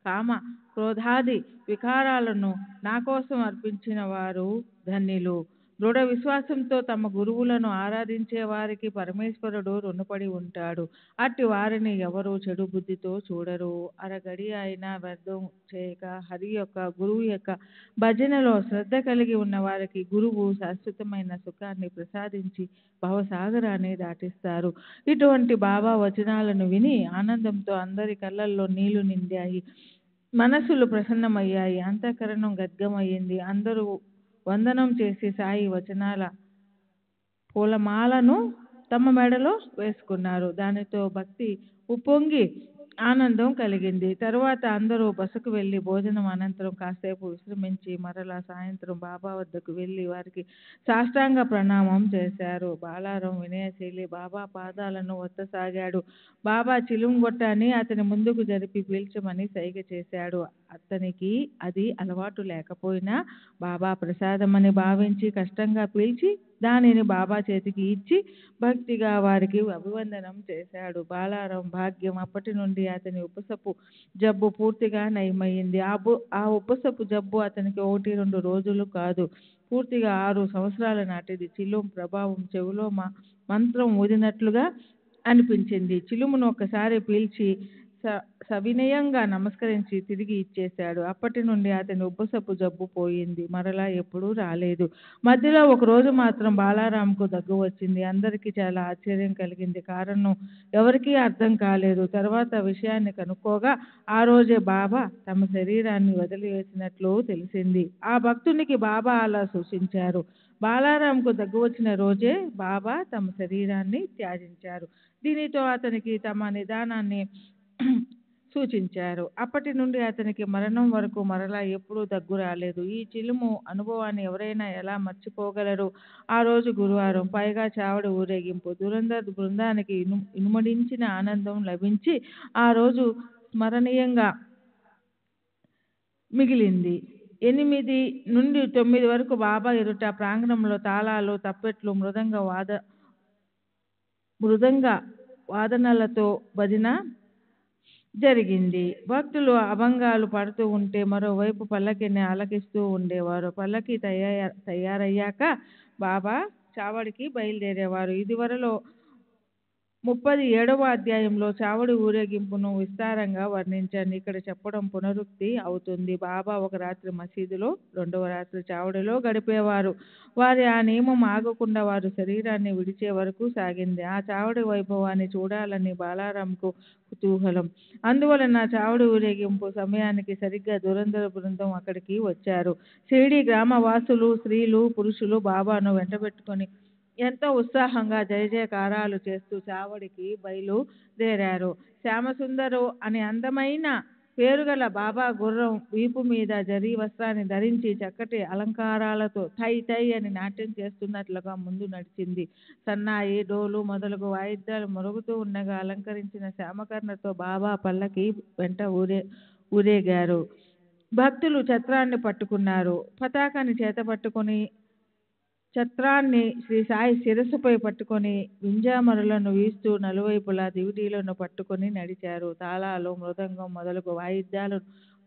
కామ క్రోధాది వికారాలను నా కోసం అర్పించిన వారు ధన్యులు. దృఢ విశ్వాసంతో తమ గురువులను ఆరాధించే వారికి పరమేశ్వరుడు రుణపడి ఉంటాడు. అట్టి వారిని ఎవరు చెడు బుద్ధితో చూడరు. అరగడి అయినా వ్యర్థం చేయక హరి యొక్క గురువు యొక్క భజనలో శ్రద్ధ కలిగి ఉన్న వారికి గురువు శాశ్వతమైన సుఖాన్ని ప్రసాదించి భవసాగరాన్ని దాటిస్తారు. ఇటువంటి బాబా వచనాలను విని ఆనందంతో అందరి కళ్ళల్లో నీళ్లు నిండాయి. మనసులు ప్రసన్నమయ్యాయి. అంతఃకరణం గద్గమయ్యింది. అందరూ వందనం చేసి సాయి వచనాల పూలమాలను తమ మెడలో వేసుకున్నారు. దానితో భక్తి ఉప్పొంగి ఆనందం కలిగింది. తరువాత అందరూ బసకు వెళ్ళి భోజనం అనంతరం కాసేపు విశ్రమించి మరలా సాయంత్రం బాబా వద్దకు వెళ్ళి వారికి సాష్టాంగ ప్రణామం చేశారు. బాలారం వినయశీలి బాబా పాదాలను ఒత్తసాగాడు. బాబా చిలుంగొట్టాన్ని అతని ముందుకు జరిపి పీల్చమని సైగ చేశాడు. అతనికి అది అలవాటు లేకపోయినా బాబా ప్రసాదమని భావించి కష్టంగా పీల్చి దానిని బాబా చేతికి ఇచ్చి భక్తిగా వారికి అభివందనం చేశాడు. బాలారం భాగ్యం. అప్పటి నుండి అతని ఉబ్బసపు జబ్బు పూర్తిగా నయమయ్యింది. ఆ ఉబ్బసపు జబ్బు అతనికి 1-2 రోజులు కాదు, పూర్తిగా 6 సంవత్సరాల నాటిది. చిలుం ప్రభావం చెవిలో మంత్రం ఊదినట్లుగా అనిపించింది. చిలుమును ఒక్కసారి పీల్చి సవినయంగా నమస్కరించి తిరిగి ఇచ్చేశాడు. అప్పటి నుండి అతని ఉబ్బసపు జబ్బు పోయింది, మరలా ఎప్పుడూ రాలేదు. మధ్యలో ఒక రోజు మాత్రం బాలారాంకు దగ్గు వచ్చింది. అందరికీ చాలా ఆశ్చర్యం కలిగింది. కారణం ఎవరికీ అర్థం కాలేదు. తర్వాత విషయాన్ని కనుక్కోగా ఆ రోజే బాబా తమ శరీరాన్ని వదిలివేసినట్లు తెలిసింది. ఆ భక్తునికి బాబా అలా సూచించారు. బాలారాంకు దగ్గు వచ్చిన రోజే బాబా తమ శరీరాన్ని త్యజించారు. దీనితో అతనికి తమ నిదానాన్ని సూచించారు. అప్పటి నుండి అతనికి మరణం వరకు మరలా ఎప్పుడూ దగ్గు రాలేదు. ఈ చిలుము అనుభవాన్ని ఎవరైనా ఎలా మర్చిపోగలరు? ఆ రోజు గురువారం, పైగా చావడి ఊరేగింపు. దురందర్ బృందానికి ఇనుమడించిన ఆనందం లభించి ఆ రోజు స్మరణీయంగా మిగిలింది. 8 నుండి 9 వరకు బాబా ఎదుట ప్రాంగణంలో తాళాలు, తప్పెట్లు, మృదంగ వాదనలతో భజన జరిగింది. భక్తులు అభంగాలు పడుతూ ఉంటే మరోవైపు పల్లకిని ఆలకిస్తూ ఉండేవారు. పల్లకి తయారయ్యాక బాబా చావడికి బయలుదేరేవారు. ఇదివరలో 37వ అధ్యాయంలో చావడి ఊరేగింపును విస్తారంగా వర్ణించాను. ఇక్కడ చెప్పడం పునరుక్తి అవుతుంది. బాబా ఒక రాత్రి మసీదులో, 2వ రాత్రి చావడిలో గడిపేవారు. వారి ఆ నియమం ఆగకుండా వారు శరీరాన్ని విడిచే వరకు సాగింది. ఆ చావడి వైభవాన్ని చూడాలని బాలారాంకు కుతూహలం. అందువలన చావడి ఊరేగింపు సమయానికి సరిగ్గా దురంధర బృందం అక్కడికి వచ్చారు. షిరిడీ గ్రామవాసులు, స్త్రీలు, పురుషులు బాబాను వెంటబెట్టుకొని ఎంతో ఉత్సాహంగా జయజయకారాలు చేస్తూ చావడికి బయలుదేరారు. శ్యామసుందరు అని అందమైన పేరుగల బాబా గుర్రం వీపు మీద జరీ వస్త్రాన్ని ధరించి చక్కటి అలంకారాలతో థై థై అని నాట్యం చేస్తున్నట్లుగా ముందు నడిచింది. సన్నాయి, డోలు మొదలగు వాయిద్యాలు మరుగుతూ ఉండగా అలంకరించిన శ్యామకర్ణతో బాబా పల్లకి వెంట ఊరేగారు. భక్తులు ఛత్రాన్ని పట్టుకున్నారు. పతాకాన్ని చేత పట్టుకొని ఛత్రాన్ని శ్రీ సాయి శిరస్సుపై పట్టుకొని వింజామరులను వీస్తూ నలువైపులా దివిటీలను పట్టుకొని నడిచారు. తాళాలు, మృదంగం మొదలగు వాయిద్యాలు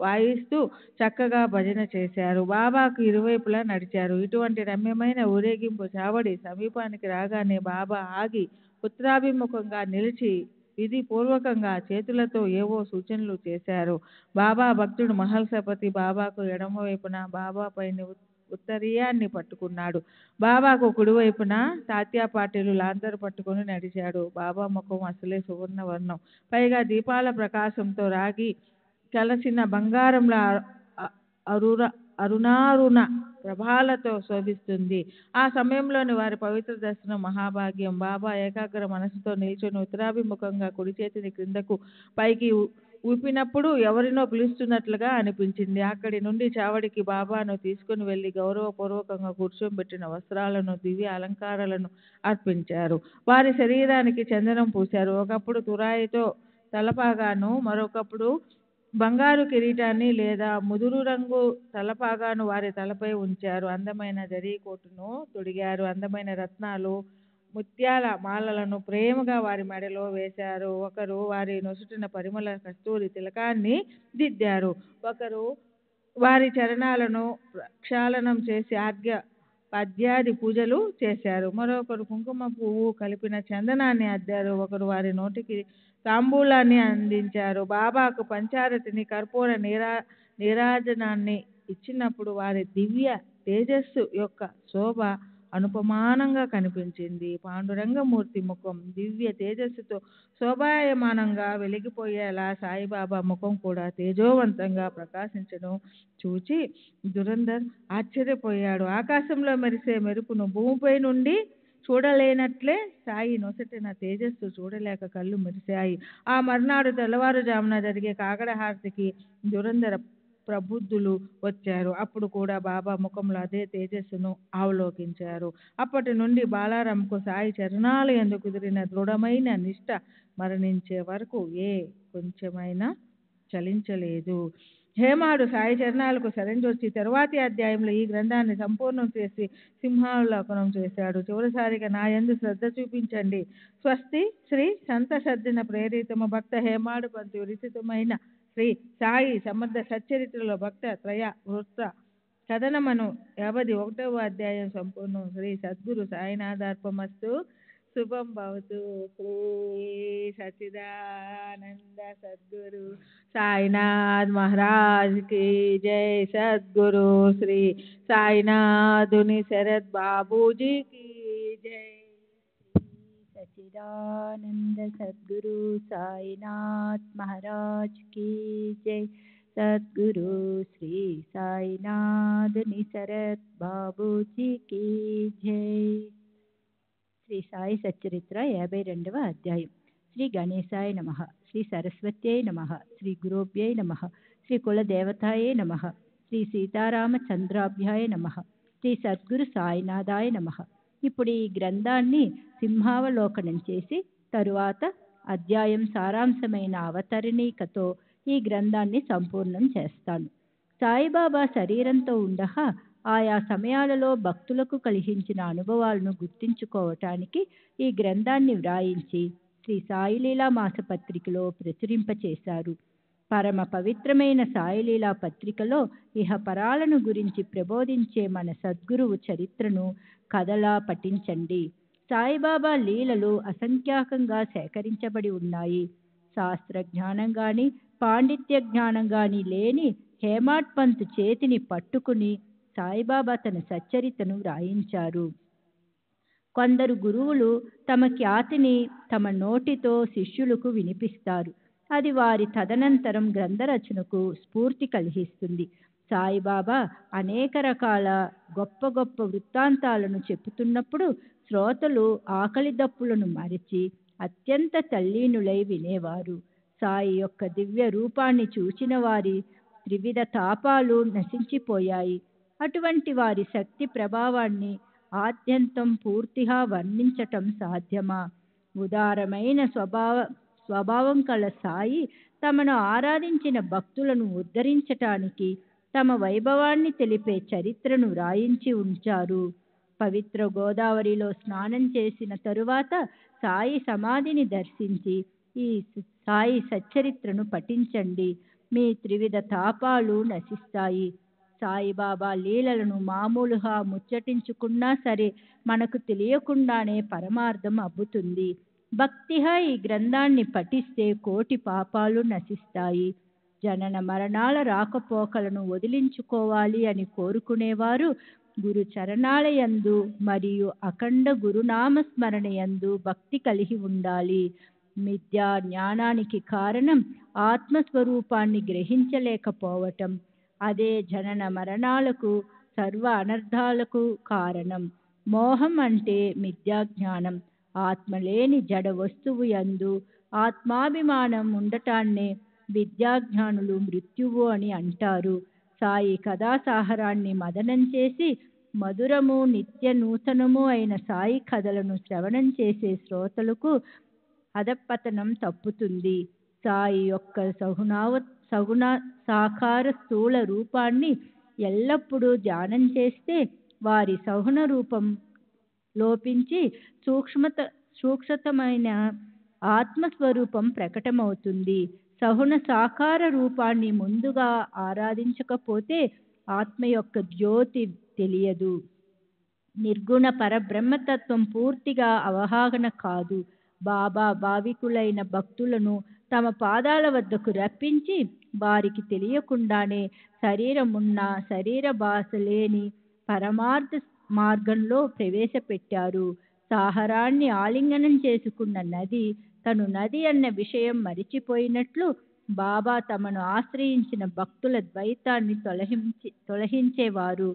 వాయిస్తూ చక్కగా భజన చేశారు. బాబాకు ఇరువైపులా నడిచారు. ఇటువంటి రమ్యమైన ఊరేగింపు చావడి సమీపానికి రాగానే బాబా ఆగి ఉత్తరాభిముఖంగా నిలిచి విధిపూర్వకంగా చేతులతో ఏవో సూచనలు చేశారు. బాబా భక్తుడు మహల్సపతి బాబాకు ఎడమవైపున బాబాపైని ఉత్తరీయాన్ని పట్టుకున్నాడు. బాబాకు కుడివైపున తాత్యాపాటీలు లాంతరు పట్టుకుని నడిచాడు. బాబా ముఖం అసలే సువర్ణవర్ణం, పైగా దీపాల ప్రకాశంతో రాగి కలసిన బంగారంలా అరుణారుణ ప్రభాలతో శోభిస్తుంది. ఆ సమయంలోని వారి పవిత్ర దర్శనం మహాభాగ్యం. బాబా ఏకాగ్ర మనసుతో నిల్చొని ఉత్తరాభిముఖంగా కుడి చేతిని క్రిందకు పైకి ఊపినప్పుడు ఎవరినో పిలుస్తున్నట్లుగా అనిపించింది. అక్కడి నుండి చావడికి బాబాను తీసుకుని వెళ్ళి గౌరవపూర్వకంగా కూర్చోబెట్టిన వస్త్రాలను, దివ్య అలంకారాలను అర్పించారు. వారి శరీరానికి చందనం పూశారు. ఒకప్పుడు తురాయితో తలపాగాను, మరొకప్పుడు బంగారు కిరీటాన్ని లేదా ముదురు రంగు తలపాగాను వారి తలపై ఉంచారు. అందమైన జరీ కోటును తొడిగారు. అందమైన రత్నాలు, ముత్యాల మాలలను ప్రేమగా వారి మెడలో వేశారు. ఒకరు వారి నొసుటిన పరిమళ కస్తూరి తిలకాన్ని దిద్దారు. ఒకరు వారి చరణాలను ప్రక్షాళనం చేసి పద్యాది పూజలు చేశారు. మరొకరు కుంకుమ పువ్వు కలిపిన చందనాన్ని అద్దారు. ఒకరు వారి నోటికి తాంబూలాన్ని అందించారు. బాబాకు పంచారతిని, కర్పూర నీరాజనాన్ని ఇచ్చినప్పుడు వారి దివ్య తేజస్సు యొక్క శోభ అనుపమానంగా కనిపించింది. పాండురంగమూర్తి ముఖం దివ్య తేజస్సుతో శోభాయమానంగా వెలిగిపోయేలా సాయిబాబా ముఖం కూడా తేజోవంతంగా ప్రకాశించడం చూచి దురంధర్ ఆశ్చర్యపోయాడు. ఆకాశంలో మెరిసే మెరుపును భూమిపై నుండి చూడలేనట్లే సాయి నొసటిన తేజస్సు చూడలేక కళ్ళు మెరిశాయి. ఆ మర్నాడు తెల్లవారుజామున జరిగే కాకడ హారతికి దురంధర ప్రబుద్ధులు వచ్చారు. అప్పుడు కూడా బాబా ముఖంలో అదే తేజస్సును అవలోకించారు. అప్పటి నుండి బాలారాంకు సాయి చరణాలు యందు కుదిరిన దృఢమైన నిష్ఠ మరణించే వరకు కొంచెమైనా చలించలేదు. హేమాడు సాయి చరణాలకు సరెండొచ్చి తరువాతి అధ్యాయంలో ఈ గ్రంథాన్ని సంపూర్ణం చేసి సింహావలోకనం చేశాడు. చివరిసారిగా నా యందు శ్రద్ధ చూపించండి. స్వస్తి శ్రీ సంత సద్దిన ప్రేరితము భక్త హేమాడు పంతు విరచితమైన శ్రీ సాయి సమర్థ సచ్చరిత్రలో భక్త త్రయ వృత్త కథనమను 51వ అధ్యాయం సంపూర్ణం. శ్రీ సద్గురు సాయినాథార్పమస్తు. శుభం భవతు. శ్రీ సచ్చిదానంద సద్గురు సాయినాథ్ మహారాజ్ కి జై. సద్గురు శ్రీ సాయినాథుని శరత్ బాబూజీ కి జై. सच्चिदानंद सद्गुरु साईनाथ महाराज की जय. सद्गुरु श्री साईनाथ निसरत बाबूजी की जय. శ్రీ సాయి సచ్చరిత్ర 52వ అధ్యాయం. శ్రీ గణేశాయ నమః, శ్రీ సరస్వత్యై నమః, శ్రీ గురుభ్యై నమః, శ్రీ కులదేవతాయే నమః, శ్రీ సీతారామచంద్రాభ్యాయ నమః, శ్రీ సద్గురు సాయినాథాయ నమః. ఇప్పుడు ఈ గ్రంథాన్ని సింహావలోకనం చేసి తరువాత అధ్యాయం సారాంశమైన అవతరణికతో ఈ గ్రంథాన్ని సంపూర్ణం చేస్తాను. సాయిబాబా శరీరంతో ఉండగా ఆయా సమయాలలో భక్తులకు కలిగించిన అనుభవాలను గుర్తించుకోవటానికి ఈ గ్రంథాన్ని వ్రాయించి శ్రీ సాయిలీలా మాసపత్రికలో ప్రచురింపచేశారు. పరమ పవిత్రమైన సాయిలీలా పత్రికలో ఇహపరాలను గురించి ప్రబోధించే మన సద్గురువు చరిత్రను కథలా పఠించండి. సాయిబాబా లీలలు అసంఖ్యాకంగా సేకరించబడి ఉన్నాయి. శాస్త్ర జ్ఞానం గాని పాండిత్య జ్ఞానం గాని లేని హేమాడ్ పంత్ చేతిని పట్టుకుని సాయిబాబా తన సచ్చరితను వ్రాయించారు. కొందరు గురువులు తమ ఖ్యాతిని తమ నోటితో శిష్యులకు వినిపిస్తారు. అది వారి తదనంతరం గ్రంథరచనకు స్ఫూర్తి కలిగిస్తుంది. సాయిబాబా అనేక రకాల గొప్ప గొప్ప వృత్తాంతాలను చెప్పుతున్నప్పుడు శ్రోతలు ఆకలి దప్పులను మరిచి అత్యంత తల్లీనులై వినేవారు. సాయి యొక్క దివ్య రూపాన్ని చూచిన వారి త్రివిధ తాపాలు నశించిపోయాయి. అటువంటి వారి శక్తి ప్రభావాన్ని ఆద్యంతం పూర్తిగా వర్ణించటం సాధ్యమా? ఉదారమైన స్వభావం కల సాయి తమను ఆరాధించిన భక్తులను ఉద్ధరించటానికి తమ వైభవాన్ని తెలిపే చరిత్రను వ్రాయించి ఉంచారు. పవిత్ర గోదావరిలో స్నానం చేసిన తరువాత సాయి సమాధిని దర్శించి ఈ సాయి సచ్చరిత్రను పఠించండి. మీ త్రివిధ తాపాలు నశిస్తాయి. సాయిబాబా లీలలను మామూలుగా ముచ్చటించుకున్నా సరే మనకు తెలియకుండానే పరమార్థం అబ్బుతుంది. భక్తిగా ఈ గ్రంథాన్ని పఠిస్తే కోటి పాపాలు నశిస్తాయి. జనన మరణాల రాకపోకలను వదిలించుకోవాలి అని కోరుకునేవారు గురు చరణాలయందు మరియు అఖండ గురునామస్మరణయందు భక్తి కలిగి ఉండాలి. మిథ్యా జ్ఞానానికి కారణం ఆత్మస్వరూపాన్ని గ్రహించలేకపోవటం. అదే జనన మరణాలకు సర్వ అనర్థాలకు కారణం. మోహం అంటే మిథ్యాజ్ఞానం. ఆత్మలేని జడ వస్తువు యందు ఆత్మాభిమానం ఉండటాన్నే విద్యాజ్ఞానులు మృత్యువు అని అంటారు. సాయి కథాసాహరాన్ని మదనం చేసి మధురము నిత్య నూతనము అయిన సాయి కథలను శ్రవణం చేసే శ్రోతలకు అధపతనం తప్పుతుంది. సాయి యొక్క సగుణ సాకార స్థూల రూపాన్ని ఎల్లప్పుడూ ధ్యానం చేస్తే వారి సగుణ రూపం లోపించి సూక్ష్మతమైన ఆత్మస్వరూపం ప్రకటమవుతుంది. సగుణ సాకార రూపాన్ని ముందుగా ఆరాధించకపోతే ఆత్మ యొక్క జ్యోతి తెలియదు. నిర్గుణ పరబ్రహ్మతత్వం పూర్తిగా అవగాహన కాదు. బాబా భావికులైన భక్తులను తమ పాదాల వద్దకు రప్పించి వారికి తెలియకుండానే శరీరమున్న శరీర భాష లేని పరమార్థ మార్గంలో ప్రవేశపెట్టారు. సాహరాన్ని ఆలింగనం చేసుకున్న నది తను నది అన్న విషయం మరిచిపోయినట్లు బాబా తమను ఆశ్రయించిన భక్తుల ద్వైతాన్ని తొలగించేవారు.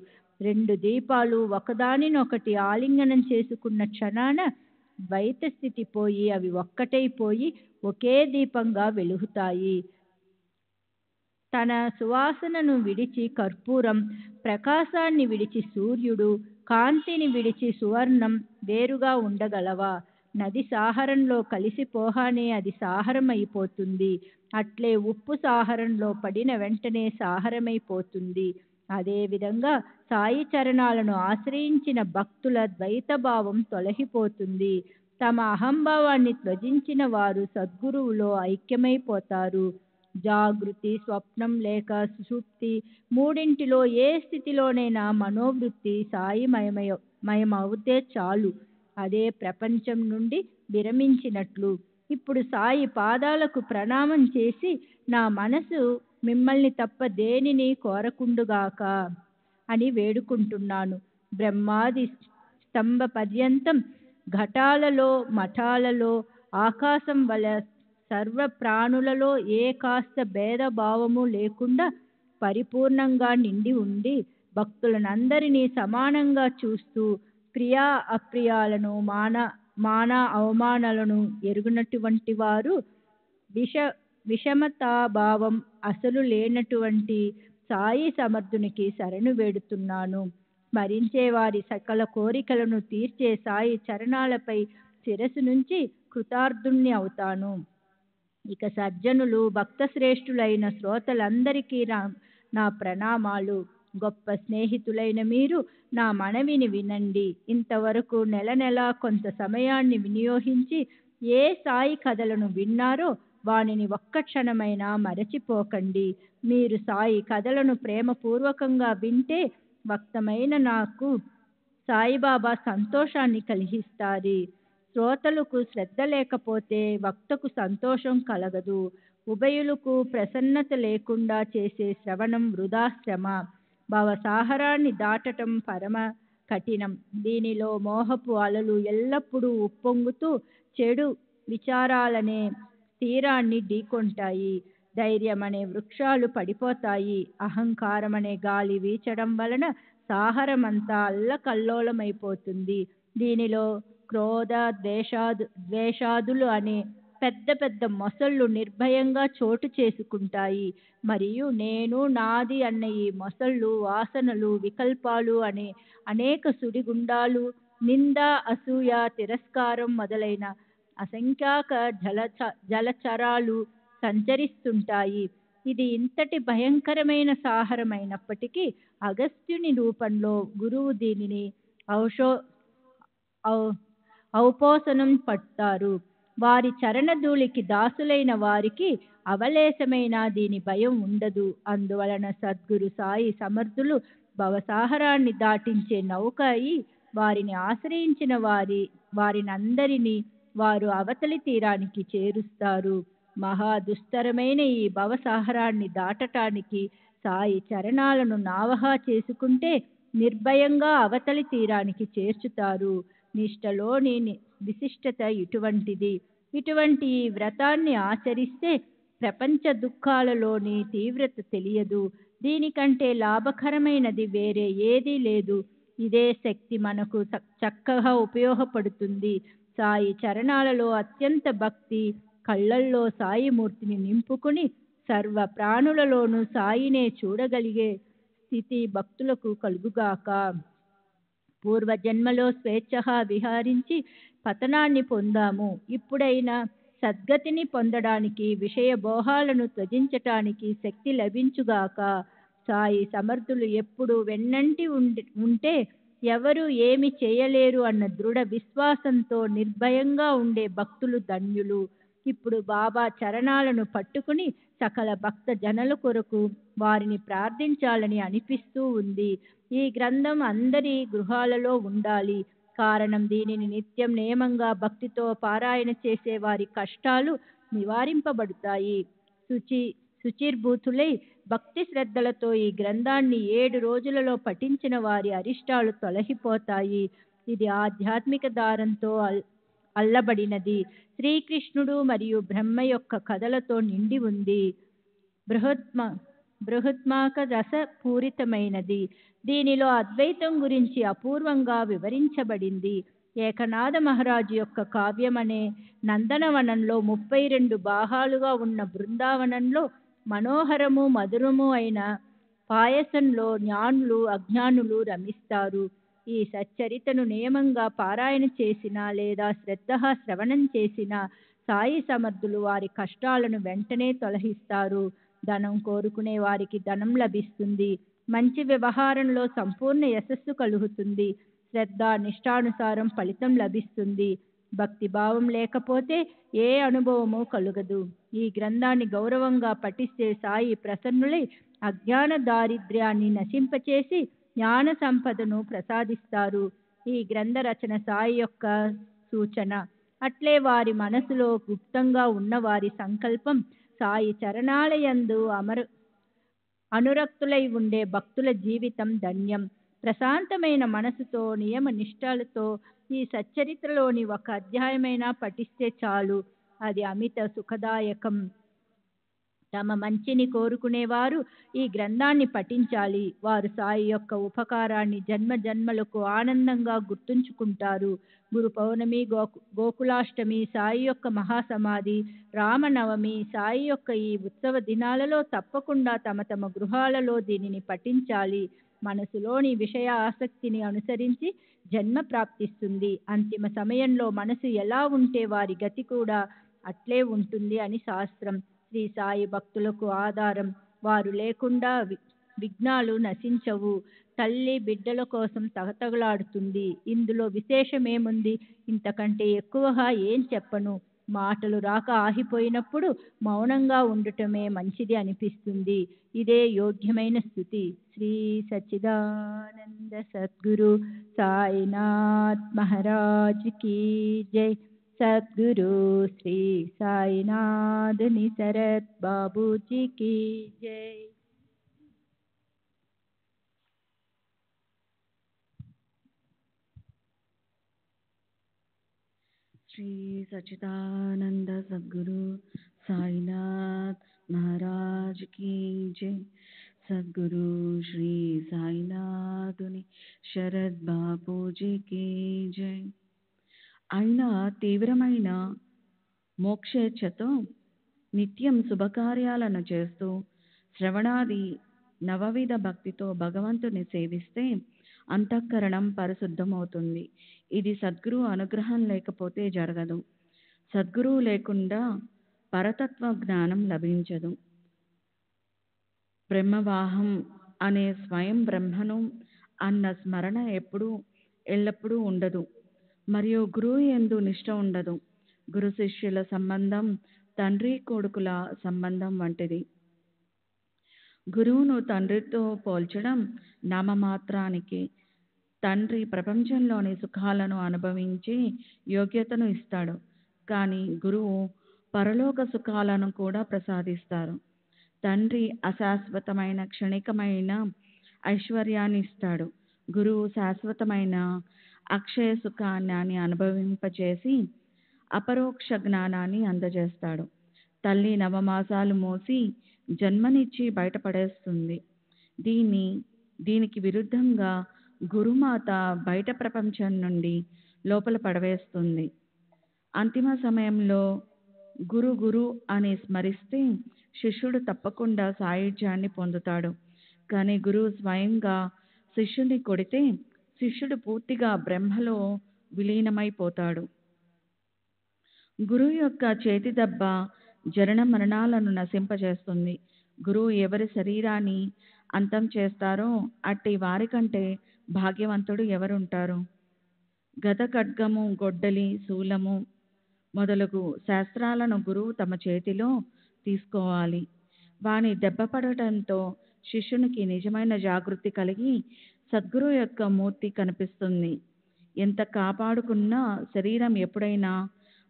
2 దీపాలు ఒకదానినొకటి ఆలింగనం చేసుకున్న క్షణాన ద్వైత స్థితి పోయి అవి ఒక్కటైపోయి ఒకే దీపంగా వెలుగుతాయి. తన సువాసనను విడిచి కర్పూరం, ప్రకాశాన్ని విడిచి సూర్యుడు, కాంతిని విడిచి సువర్ణం వేరుగా ఉండగలవా? నది సాగరంలో కలిసిపోగానే అది సాగరమైపోతుంది. అట్లే ఉప్పు సాగరంలో పడిన వెంటనే సాగరమైపోతుంది. అదేవిధంగా సాయి చరణాలను ఆశ్రయించిన భక్తుల ద్వైతభావం తొలగిపోతుంది. తమ అహంభావాన్ని త్యజించిన వారు సద్గురువులో ఐక్యమైపోతారు. జాగృతి, స్వప్నం లేక సుషుప్తి మూడింటిలో ఏ స్థితిలోనైనా మనోవృత్తి సాయిమయమవుతే చాలు. అదే ప్రపంచం నుండి విరమించినట్లు. ఇప్పుడు సాయి పాదాలకు ప్రణామం చేసి, నా మనసు మిమ్మల్ని తప్ప దేనిని కోరకుండుగాక అని వేడుకుంటున్నాను. బ్రహ్మాది స్తంభ పర్యంతం ఘటాలలో, మఠాలలో, ఆకాశం వల సర్వ ప్రాణులలో ఏ కాస్త భేదభావము లేకుండా పరిపూర్ణంగా నిండి ఉండి భక్తులనందరినీ సమానంగా చూస్తూ ప్రియా అప్రియాలను, మాన అవమానాలను ఎరుగునటువంటి వారు, విషమతాభావం అసలు లేనటువంటి సాయి సమర్థునికి శరణు వేడుతున్నాను. స్మరించే వారి సకల కోరికలను తీర్చే సాయి చరణాలపై శిరస్సు నుంచి కృతార్థుణ్ణి అవుతాను. ఇక సజ్జనులు, భక్త శ్రేష్ఠులైన శ్రోతలందరికీ నా ప్రణామాలు. గొప్ప స్నేహితులైన మీరు నా మనవిని వినండి. ఇంతవరకు నెల నెలా కొంత సమయాన్ని వినియోగించి ఏ సాయి కథలను విన్నారో వానిని ఒక్క క్షణమైనా మరచిపోకండి. మీరు సాయి కథలను ప్రేమపూర్వకంగా వింటే వక్తమైన నాకు సాయిబాబా సంతోషాన్ని కలిగిస్తారు. శ్రోతలకు శ్రద్ధ లేకపోతే వక్తకు సంతోషం కలగదు. ఉభయులకు ప్రసన్నత లేకుండా చేసే శ్రవణం వృధా శ్రమ. భవసాగరాన్ని దాటటం పరమ కఠినం. దీనిలో మోహపు అలలు ఎల్లప్పుడూ ఉప్పొంగుతూ చెడు విచారాలనే తీరాన్ని ఢీకొంటాయి. ధైర్యం అనే వృక్షాలు పడిపోతాయి. అహంకారం అనే గాలి వీచడం వలన సాగరమంతా అల్లకల్లోలమైపోతుంది. దీనిలో క్రోధ, ద్వేషాదులు అనే పెద్ద పెద్ద మొసళ్ళు నిర్భయంగా చోటు చేసుకుంటాయి. మరియు నేను, నాది అన్న ఈ మొసళ్ళు వాసనలు, వికల్పాలు అనే అనేక సుడిగుండాలు, నింద, అసూయ, తిరస్కారం మొదలైన అసంఖ్యాక జలచరాలు సంచరిస్తుంటాయి. ఇది ఇంతటి భయంకరమైన సాగరమైనప్పటికీ అగస్త్యుని రూపంలో గురువు దీనిని ఔపోసనం పడతారు. వారి చరణధూళికి దాసులైన వారికి అవలేశమైన దీని భయం ఉండదు. అందువలన సద్గురు సాయి సమర్థులు భవసాగరాన్ని దాటించే నౌక అయి వారిని ఆశ్రయించిన వారినందరినీ వారు అవతలి తీరానికి చేరుస్తారు. మహా దుస్తరమైన ఈ భవసాగరాన్ని దాటటానికి సాయి చరణాలను నావహా చేసుకుంటే నిర్భయంగా అవతలి తీరానికి చేర్చుతారు. నిష్టలోని విశిష్టత ఇటువంటిది. ఇటువంటి ఈ వ్రతాన్ని ఆచరిస్తే ప్రపంచ దుఃఖాలలోని తీవ్రత తెలియదు. దీనికంటే లాభకరమైనది వేరే ఏదీ లేదు. ఇదే శక్తి మనకు చక్కగా ఉపయోగపడుతుంది. సాయి చరణాలలో అత్యంత భక్తి, కళ్ళల్లో సాయిమూర్తిని నింపుకుని సర్వ ప్రాణులలోనూ సాయినే చూడగలిగే స్థితి భక్తులకు కలుగుగాక. పూర్వజన్మలో స్వేచ్ఛగా విహరించి పతనాన్ని పొందాము. ఇప్పుడైనా సద్గతిని పొందడానికి, విషయ భోగాలను త్యజించటానికి శక్తి లభించుగాక. సాయి సమర్థులు ఎప్పుడు వెన్నంటి ఉంటే ఎవరు ఏమి చేయలేరు అన్న దృఢ విశ్వాసంతో నిర్భయంగా ఉండే భక్తులు ధన్యులు. ఇప్పుడు బాబా చరణాలను పట్టుకుని సకల భక్త జనుల కొరకు వారిని ప్రార్థించాలని అనిపిస్తూ ఉంది. ఈ గ్రంథం అందరి గృహాలలో ఉండాలి. కారణం, దీనిని నిత్యం నియమంగా భక్తితో పారాయణ చేసే వారి కష్టాలు నివారింపబడతాయి. శుచిర్భూతులై భక్తి శ్రద్ధలతో ఈ గ్రంథాన్ని 7 రోజులలో పఠించిన వారి అరిష్టాలు తొలగిపోతాయి. ఇది ఆధ్యాత్మిక దారంతో అల్లబడినది. శ్రీకృష్ణుడు మరియు బ్రహ్మ యొక్క కథలతో నిండి ఉంది. బృహత్మాక రస పూరితమైనది. దీనిలో అద్వైతం గురించి అపూర్వంగా వివరించబడింది. ఏకనాథ మహారాజు యొక్క కావ్యమనే నందనవనంలో 32 భాగాలుగా ఉన్న బృందావనంలో మనోహరము మధురము అయిన పాయసంలో జ్ఞానులు అజ్ఞానులు రమిస్తారు. ఈ సచ్చరితను నియమంగా పారాయణ చేసిన లేదా శ్రవణం చేసిన సాయి సమర్థులు వారి కష్టాలను వెంటనే తొలగిస్తారు. ధనం కోరుకునే వారికి ధనం లభిస్తుంది. మంచి వ్యవహారంలో సంపూర్ణ యశస్సు కలుగుతుంది. శ్రద్ధ నిష్ఠానుసారం ఫలితం లభిస్తుంది. భక్తి భావం లేకపోతే ఏ అనుభవము కలుగదు. ఈ గ్రంథాన్ని గౌరవంగా పఠిస్తే సాయి ప్రసన్నులై అజ్ఞాన దారిద్ర్యాన్ని నశింపచేసి జ్ఞాన సంపదను ప్రసాదిస్తారు. ఈ గ్రంథ రచన సాయి యొక్క సూచన. అట్లే వారి మనసులో గుప్తంగా ఉన్న వారి సంకల్పం సాయి చరణాలయందు అనురక్తులై ఉండే భక్తుల జీవితం ధన్యం. ప్రశాంతమైన మనసుతో నియమ నిష్ఠలతో ఈ సచ్చరిత్రలోని ఒక అధ్యాయమైనా పఠిస్తే చాలు, అది అమిత సుఖదాయకం. తమ మంచిని కోరుకునేవారు ఈ గ్రంథాన్ని పఠించాలి. వారు సాయి యొక్క ఉపకారాన్ని జన్మ జన్మలకు ఆనందంగా గుర్తుంచుకుంటారు. గురు పౌర్ణమి, గోకులాష్టమి, సాయి యొక్క మహాసమాధి, రామనవమి, సాయి యొక్క ఈ ఉత్సవ దినాలలో తప్పకుండా తమ తమ గృహాలలో దీనిని పఠించాలి. మనసులోని విషయ ఆసక్తిని అనుసరించి జన్మ ప్రాప్తిస్తుంది. అంతిమ సమయంలో మనసు ఎలా ఉంటే వారి గతి కూడా అట్లే ఉంటుంది అని శాస్త్రం. శ్రీ సాయి భక్తులకు ఆధారం. వారు లేకుండా విఘ్నాలు నశించవు. తల్లి బిడ్డల కోసం తగతగలాడుతుంది. ఇందులో విశేషమేముంది? ఇంతకంటే ఎక్కువగా ఏం చెప్పను. మాటలు రాక ఆగిపోయినప్పుడు మౌనంగా ఉండటమే మంచిది అనిపిస్తుంది. ఇదే యోగ్యమైన స్థుతి. శ్రీ సచ్చిదానంద సద్గురు సాయినాథ్ మహారాజ్ కీ జై. సద్గురు శ్రీ సాయినాథ్ నిసరత్ బాబూజీ కీ జై. శ్రీ సచ్చిదానంద సద్గురు సాయినాథ్ మహారాజ్ కీ జై. సద్గురు శ్రీ సాయినాథుని శరద్ బాపూజీకి జై. ఆయన తీవ్రమైన మోక్షేచ్ఛతో నిత్యం శుభకార్యాలను చేస్తూ శ్రవణాది నవవిధ భక్తితో భగవంతుని సేవిస్తే అంతఃకరణం పరిశుద్ధమవుతుంది. ఇది సద్గురు అనుగ్రహం లేకపోతే జరగదు. సద్గురువు లేకుండా పరతత్వ జ్ఞానం లభించదు. బ్రహ్మవాహం అనే స్వయం బ్రహ్మను అన్న స్మరణ ఎల్లప్పుడూ ఉండదు. మరియు గురువు యందు నిష్ఠ ఉండదు. గురు శిష్యుల సంబంధం తండ్రి కొడుకుల సంబంధం వంటిది. గురువును తండ్రితో పోల్చడం నామమాత్రానికి. తండ్రి ప్రపంచంలోని సుఖాలను అనుభవించే యోగ్యతను ఇస్తాడు, కానీ గురువు పరలోక సుఖాలను కూడా ప్రసాదిస్తారు. తండ్రి అశాశ్వతమైన క్షణికమైన ఐశ్వర్యాన్ని ఇస్తాడు. గురువు శాశ్వతమైన అక్షయ సుఖాన్ని అనుభవింపచేసి అపరోక్ష జ్ఞానాన్ని అందజేస్తాడు. తల్లి నవమాసాలు మోసి జన్మనిచ్చి బయటపడేస్తుంది. దీనికి విరుద్ధంగా గురుమాత బయట ప్రపంచం నుండి లోపల పడవేస్తుంది. అంతిమ సమయంలో గురు అని స్మరిస్తే శిష్యుడు తప్పకుండా సాయుధ్యాన్ని పొందుతాడు. కానీ గురువు స్వయంగా శిష్యుని కొడితే శిష్యుడు పూర్తిగా బ్రహ్మలో విలీనమైపోతాడు. గురువు యొక్క చేతి దెబ్బ జనన మరణాలను నశింపజేస్తుంది. గురువు ఎవరి శరీరాన్ని అంతం చేస్తారో అట్టి వారికంటే భాగ్యవంతుడు ఎవరుంటారు? గద, ఖడ్గము, గొడ్డలి, శూలము మొదలగు శాస్త్రాలను గురువు తమ చేతిలో తీసుకోవాలి. వాని దెబ్బపడటంతో శిష్యునికి నిజమైన జాగృతి కలిగి సద్గురువు యొక్క మూర్తి కనిపిస్తుంది. ఎంత కాపాడుకున్నా శరీరం ఎప్పుడైనా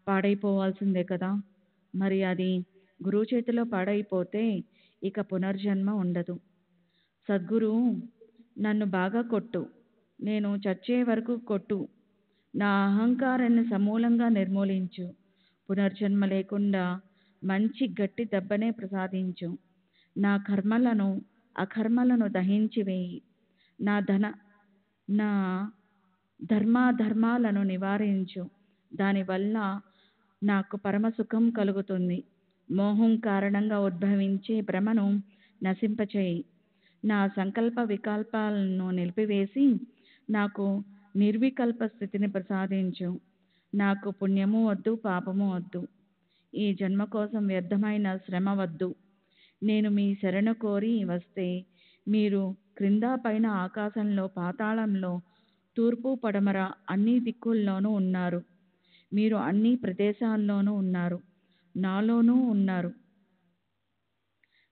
పాడైపోవాల్సిందే కదా. మరి అది గురువు చేతిలో పాడైపోతే ఇక పునర్జన్మ ఉండదు. సద్గురువు నన్ను బాగా కొట్టు, నేను చచ్చే వరకు కొట్టు, నా అహంకారాన్ని సమూలంగా నిర్మూలించు, పునర్జన్మ లేకుండా మంచి గట్టి దెబ్బనే ప్రసాదించు, నా కర్మలను అకర్మలను దహించి వేయి. నా నా ధర్మాధర్మాలను నివారించు. దానివల్ల నాకు పరమసుఖం కలుగుతుంది. మోహం కారణంగా ఉద్భవించే భ్రమను నశింపచేయి. నా సంకల్ప వికల్పాలను నిలిపివేసి నాకు నిర్వికల్ప స్థితిని ప్రసాదించు. నాకు పుణ్యము వద్దు, పాపము వద్దు. ఈ జన్మ కోసం వ్యర్థమైన శ్రమ వద్దు. నేను మీ శరణు కోరి వస్తే మీరు క్రింద పైన ఆకాశంలో, పాతాళంలో, తూర్పు పడమర అన్ని దిక్కుల్లోనూ ఉన్నారు. మీరు అన్ని ప్రదేశాల్లోనూ ఉన్నారు, నాలోనూ ఉన్నారు.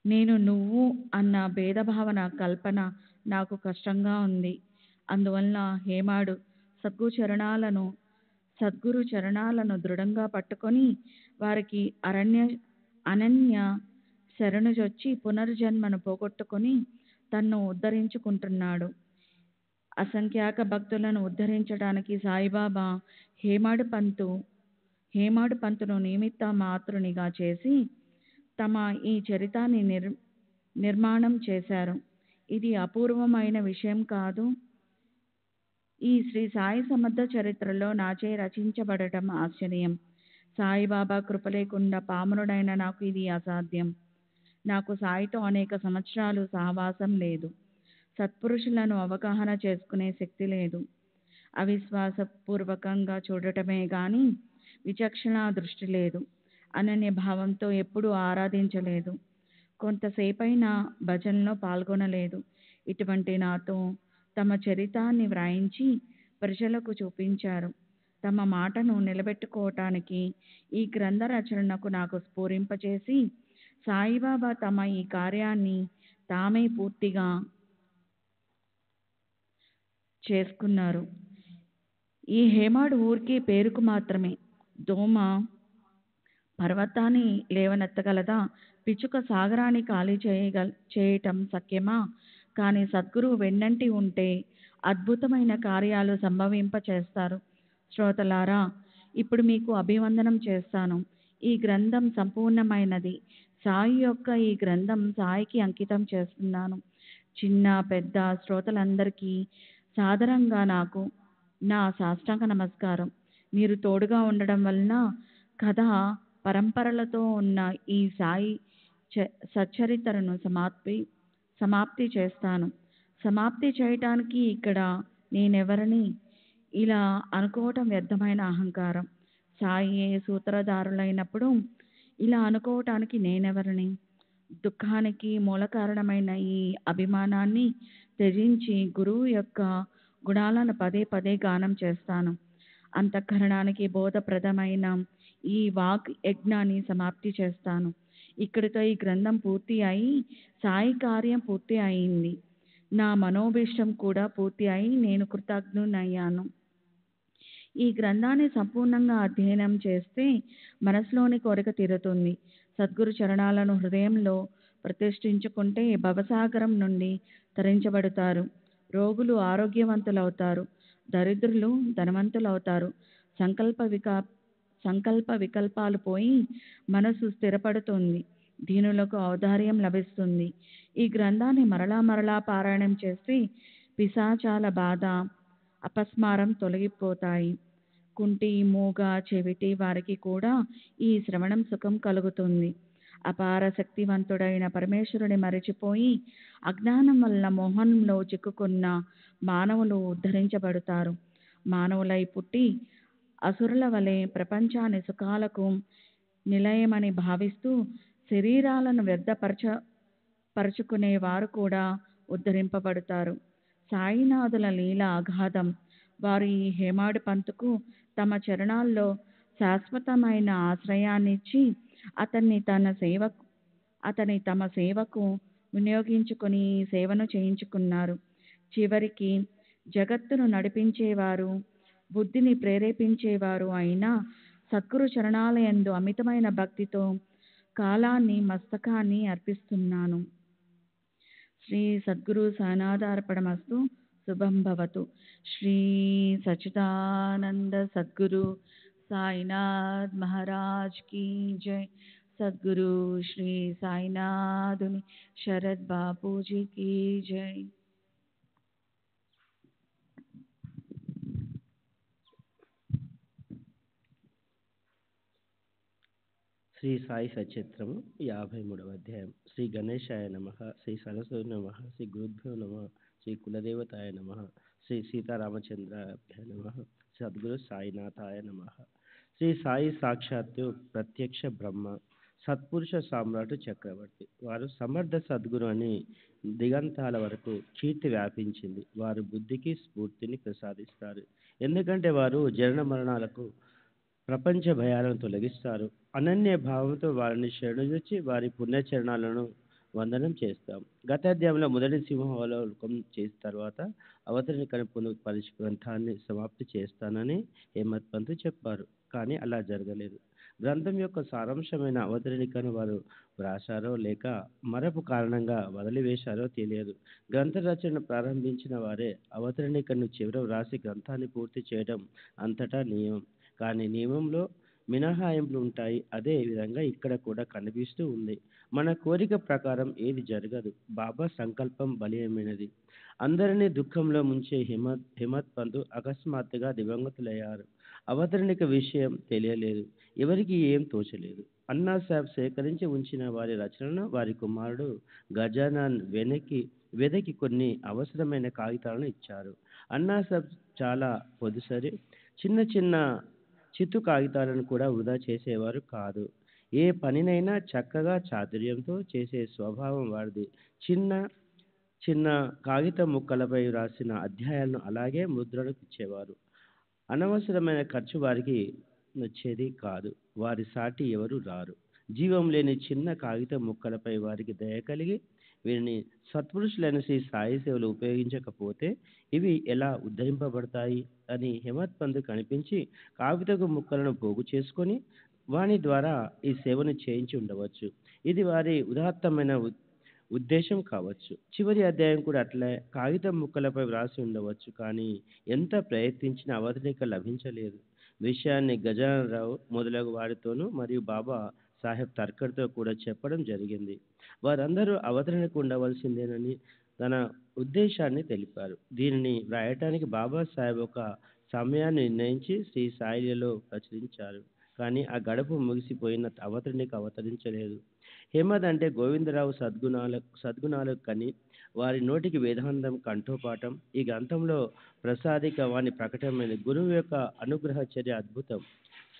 నేను నువ్వు అన్న భేదభావన కల్పన నాకు కష్టంగా ఉంది. అందువలన హేమాడు సద్గురు చరణాలను దృఢంగా పట్టుకొని వారికి అనన్య శరణుజొచ్చి పునర్జన్మను పోగొట్టుకొని తన్ను ఉద్ధరించుకుంటున్నాడు. అసంఖ్యాక భక్తులను ఉద్ధరించడానికి సాయిబాబా హేమాడు పంతును నిమిత్త మాతృనిగా చేసి తమ ఈ చరితాన్ని నిర్మాణం చేశారు. ఇది అపూర్వమైన విషయం కాదు. ఈ శ్రీ సాయి సమర్థ చరిత్రలో నాచే రచించబడటం ఆశ్చర్యం. సాయిబాబా కృప లేకుండా పామరుడైన నాకు ఇది అసాధ్యం. నాకు సాయితో అనేక సంవత్సరాలు సహవాసం లేదు. సత్పురుషులను అవగాహన చేసుకునే శక్తి లేదు. అవిశ్వాసపూర్వకంగా చూడటమే గాని విచక్షణ దృష్టి లేదు. అనన్య భావంతో ఎప్పుడూ ఆరాధించలేదు. కొంతసేపైనా భజనలో పాల్గొనలేదు. ఇటువంటి నాతో తమ చరితాన్ని వ్రాయించి ప్రజలకు చూపించారు. తమ మాటను నిలబెట్టుకోవటానికి ఈ గ్రంథ రచనకు నాకు స్ఫురింపచేసి సాయిబాబా తమ ఈ కార్యాన్ని తామే పూర్తిగా చేసుకున్నారు. ఈ హేమాడు ఊరికి పేరుకు మాత్రమే. దోమ పర్వతాన్ని లేవనెత్తగలదా? పిచ్చుక సాగరాన్ని ఖాళీ చేయటం సఖ్యమా? కానీ సద్గురువు వెన్నంటి ఉంటే అద్భుతమైన కార్యాలు సంభవింప చేస్తారు. శ్రోతలారా, ఇప్పుడు మీకు అభివందనం చేస్తాను. ఈ గ్రంథం సంపూర్ణమైనది. సాయి యొక్క ఈ గ్రంథం సాయికి అంకితం చేస్తున్నాను. చిన్న పెద్ద శ్రోతలందరికీ సాదరంగా నా సాష్టాంగ నమస్కారం. మీరు తోడుగా ఉండడం వలన కథ పరంపరలతో ఉన్న ఈ సాయి సచ్చరిత్రను సమాప్తి చేస్తాను. సమాప్తి చేయటానికి ఇక్కడ నేనెవరిని ఇలా అనుకోవటం వ్యర్థమైన అహంకారం. సాయి సూత్రధారులైనప్పుడు ఇలా అనుకోవటానికి నేనెవరిని? దుఃఖానికి మూల కారణమైన ఈ అభిమానాన్ని త్యజించి గురువు యొక్క గుణాలను పదే పదే గానం చేస్తాను. అంతఃకరణానికి బోధప్రదమైన ఈ వాక్ యజ్ఞాన్ని సమాప్తి చేస్తాను. ఇక్కడితో ఈ గ్రంథం పూర్తి అయి సాయి కార్యం పూర్తి అయింది. నా మనోభీష్టం కూడా పూర్తి అయి నేను కృతజ్ఞునయ్యాను. ఈ గ్రంథాన్ని సంపూర్ణంగా అధ్యయనం చేస్తే మనసులోని కోరిక తీరుతుంది. సద్గురు చరణాలను హృదయంలో ప్రతిష్ఠించుకుంటే భవసాగరం నుండి తరించబడతారు. రోగులు ఆరోగ్యవంతులవుతారు. దరిద్రులు ధనవంతులవుతారు. సంకల్ప వికల్పాలు పోయి మనసు స్థిరపడుతుంది. దీనులకు ఔదార్యం లభిస్తుంది. ఈ గ్రంథాన్ని మరలా పారాయణం చేస్తే పిశాచాల బాధ అపస్మారం తొలగిపోతాయి. కుంటి, మూగ, చెవిటి వారికి కూడా ఈ శ్రవణం సుఖం కలుగుతుంది. అపార శక్తివంతుడైన పరమేశ్వరుని మరిచిపోయి అజ్ఞానం వల్ల మోహంలో చిక్కుకున్న మానవులు ఉద్ధరించబడతారు. మానవులై పుట్టి అసురుల వలె ప్రపంచాన్ని సుఖాలకు నిలయమని భావిస్తూ శరీరాలను వ్యర్థపరచుకునే వారు కూడా ఉద్ధరింపబడతారు. సాయినాథుల లీల అగాధం. వారు ఈ హేమాడు పంతుకు తమ చరణాల్లో శాశ్వతమైన ఆశ్రయాన్నిచ్చి అతన్ని తమ సేవకు వినియోగించుకొని సేవను చేయించుకున్నారు. చివరికి జగత్తును నడిపించేవారు, బుద్ధిని ప్రేరేపించేవారు అయిన సద్గురు చరణాలయందు అమితమైన భక్తితో కాలాన్ని మస్తకాన్ని అర్పిస్తున్నాను. శ్రీ సద్గురు సాయినాథార్పణమస్తు. శుభం భవతు. శ్రీ సచ్చిదానంద సద్గురు సాయినాథ్ మహారాజ్ కీ జై. సద్గురు శ్రీ సాయినాథుని శరత్ బాపూజీకి జై. శ్రీ సాయి సచిత్రము 53వ అధ్యాయం. శ్రీ గణేశాయ నమ, శ్రీ సరస్వతి నమ, శ్రీ గురుభ్యో నమ, శ్రీ కులదేవతాయ నమ, శ్రీ సీతారామచంద్రాభ్య నమ, సద్గురు సాయినాథాయ నమ. శ్రీ సాయి సాక్షాత్తు ప్రత్యక్ష బ్రహ్మ, సత్పురుష సామ్రాట్ చక్రవర్తి. వారు సమర్థ సద్గురు అని దిగంతాల వరకు కీర్తి వ్యాపించింది. వారు బుద్ధికి స్ఫూర్తిని ప్రసాదిస్తారు. ఎందుకంటే వారు జనన మరణాలకు ప్రపంచ భయాలను తొలగిస్తారు. అనన్య భావంతో వారిని శరణుజొచ్చి వారి పుణ్యచరణాలను వందనం చేస్తాం. గత అధ్యాయంలో మొదటి సింహావలోకం చేసిన తర్వాత అవతరణికను పునఃపరిచి గ్రంథాన్ని సమాప్తి చేస్తానని హేమత్ పంత్ చెప్పారు. కానీ అలా జరగలేదు. గ్రంథం యొక్క సారాంశమైన అవతరణికను వారు వ్రాసారో లేక మరపు కారణంగా వదిలివేశారో తెలియదు. గ్రంథ రచన ప్రారంభించిన వారే అవతరణికను చివర వ్రాసి గ్రంథాన్ని పూర్తి చేయడం అంతటా నియమం. కానీ నియమంలో మినహాయింపులు ఉంటాయి. అదే విధంగా ఇక్కడ కూడా కనిపిస్తూ ఉంది. మన కోరిక ప్రకారం ఏది జరగదు. బాబా సంకల్పం బలీయమైనది. అందరినీ దుఃఖంలో ముంచే హిమత్ పంత్ అకస్మాత్తుగా దివంగతులయ్యారు. అవతరణిక విషయం తెలియలేదు. ఎవరికి ఏం తోచలేదు. అన్నా సాహెబ్ సేకరించి ఉంచిన వారి రచనను వారి కుమారుడు గజానన్ వెదకి కొన్ని అవసరమైన కాగితాలను ఇచ్చారు. అన్నా సాహెబ్ చాలా పొదుసరి, చిన్న చిన్న చిత్తు కాగితాలను కూడా వృధా చేసేవారు కాదు. ఏ పనినైనా చక్కగా చాతుర్యంతో చేసే స్వభావం వారిది. చిన్న చిన్న కాగితం ముక్కలపై రాసిన అధ్యాయాలను అలాగే ముద్రణకు ఇచ్చేవారు. అనవసరమైన ఖర్చు వారికి వచ్చేది కాదు. వారి సాటి ఎవరు రారు. జీవం లేని చిన్న కాగితం ముక్కలపై వారికి దయ కలిగి వీరిని సత్పురుషులైన శ్రీ సాయి సేవలు ఉపయోగించకపోతే ఇవి ఎలా ఉద్ధరింపబడతాయి అని హిమత్ పంత్ కనిపించి కాగితపు ముక్కలను పోగు చేసుకొని వాని ద్వారా ఈ సేవను చేయించి ఉండవచ్చు. ఇది వారి ఉదాత్తమైన ఉద్దేశం కావచ్చు. చివరి అధ్యాయం కూడా అట్లే కాగితం ముక్కలపై వ్రాసి ఉండవచ్చు. కానీ ఎంత ప్రయత్నించినా అవతరిక లభించలేదు. విషయాన్ని గజానరావు మొదలగు వారితోనూ మరియు బాబా సాహెబ్ తర్కర్తో కూడా చెప్పడం జరిగింది. వారందరూ అవతరణకు ఉండవలసిందేనని తన ఉద్దేశాన్ని తెలిపారు. దీనిని వ్రాయటానికి బాబా సాహెబ్ ఒక సమయాన్ని నిర్ణయించి శ్రీ సాయిలలో ప్రచురించారు. కానీ ఆ గడుపు ముగిసిపోయిన అవతరణికి అవతరించలేదు. హేమద్ అంటే గోవిందరావు సద్గుణాలకు కని వారి నోటికి వేదాంతం కంఠోపాఠం. ఈ గ్రంథంలో ప్రసాదిక వాణి ప్రకటమైన గురువు యొక్క అనుగ్రహ చర్య అద్భుతం.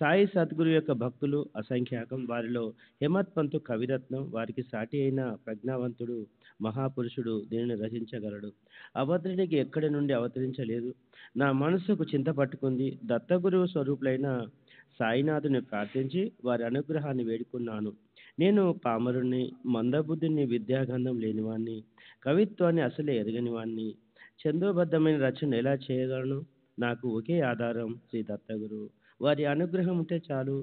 సాయి సద్గురు యొక్క భక్తులు అసంఖ్యాకం. వారిలో హేమత్ పంత్ కవిరత్నం. వారికి సాటి అయిన ప్రజ్ఞావంతుడు మహాపురుషుడు దీనిని రచించగలడు. అవతరణికి ఎక్కడి నుండి అవతరించలేదు. నా మనసుకు చింత పట్టుకుంది. దత్తగురువు స్వరూపులైన సాయినాథుని ప్రార్థించి వారి అనుగ్రహాన్ని వేడుకున్నాను. నేను పామరుణ్ణి, మందబుద్ధిని, విద్యాగంధం లేనివాణ్ణి, కవిత్వాన్ని అసలే ఎరగనివాణ్ణి. ఛందోబద్ధమైన రచన ఎలా చేయగలను? నాకు ఒకే ఆధారం శ్రీ దత్తగురువు. వారి అనుగ్రహం ఉంటే చాలు.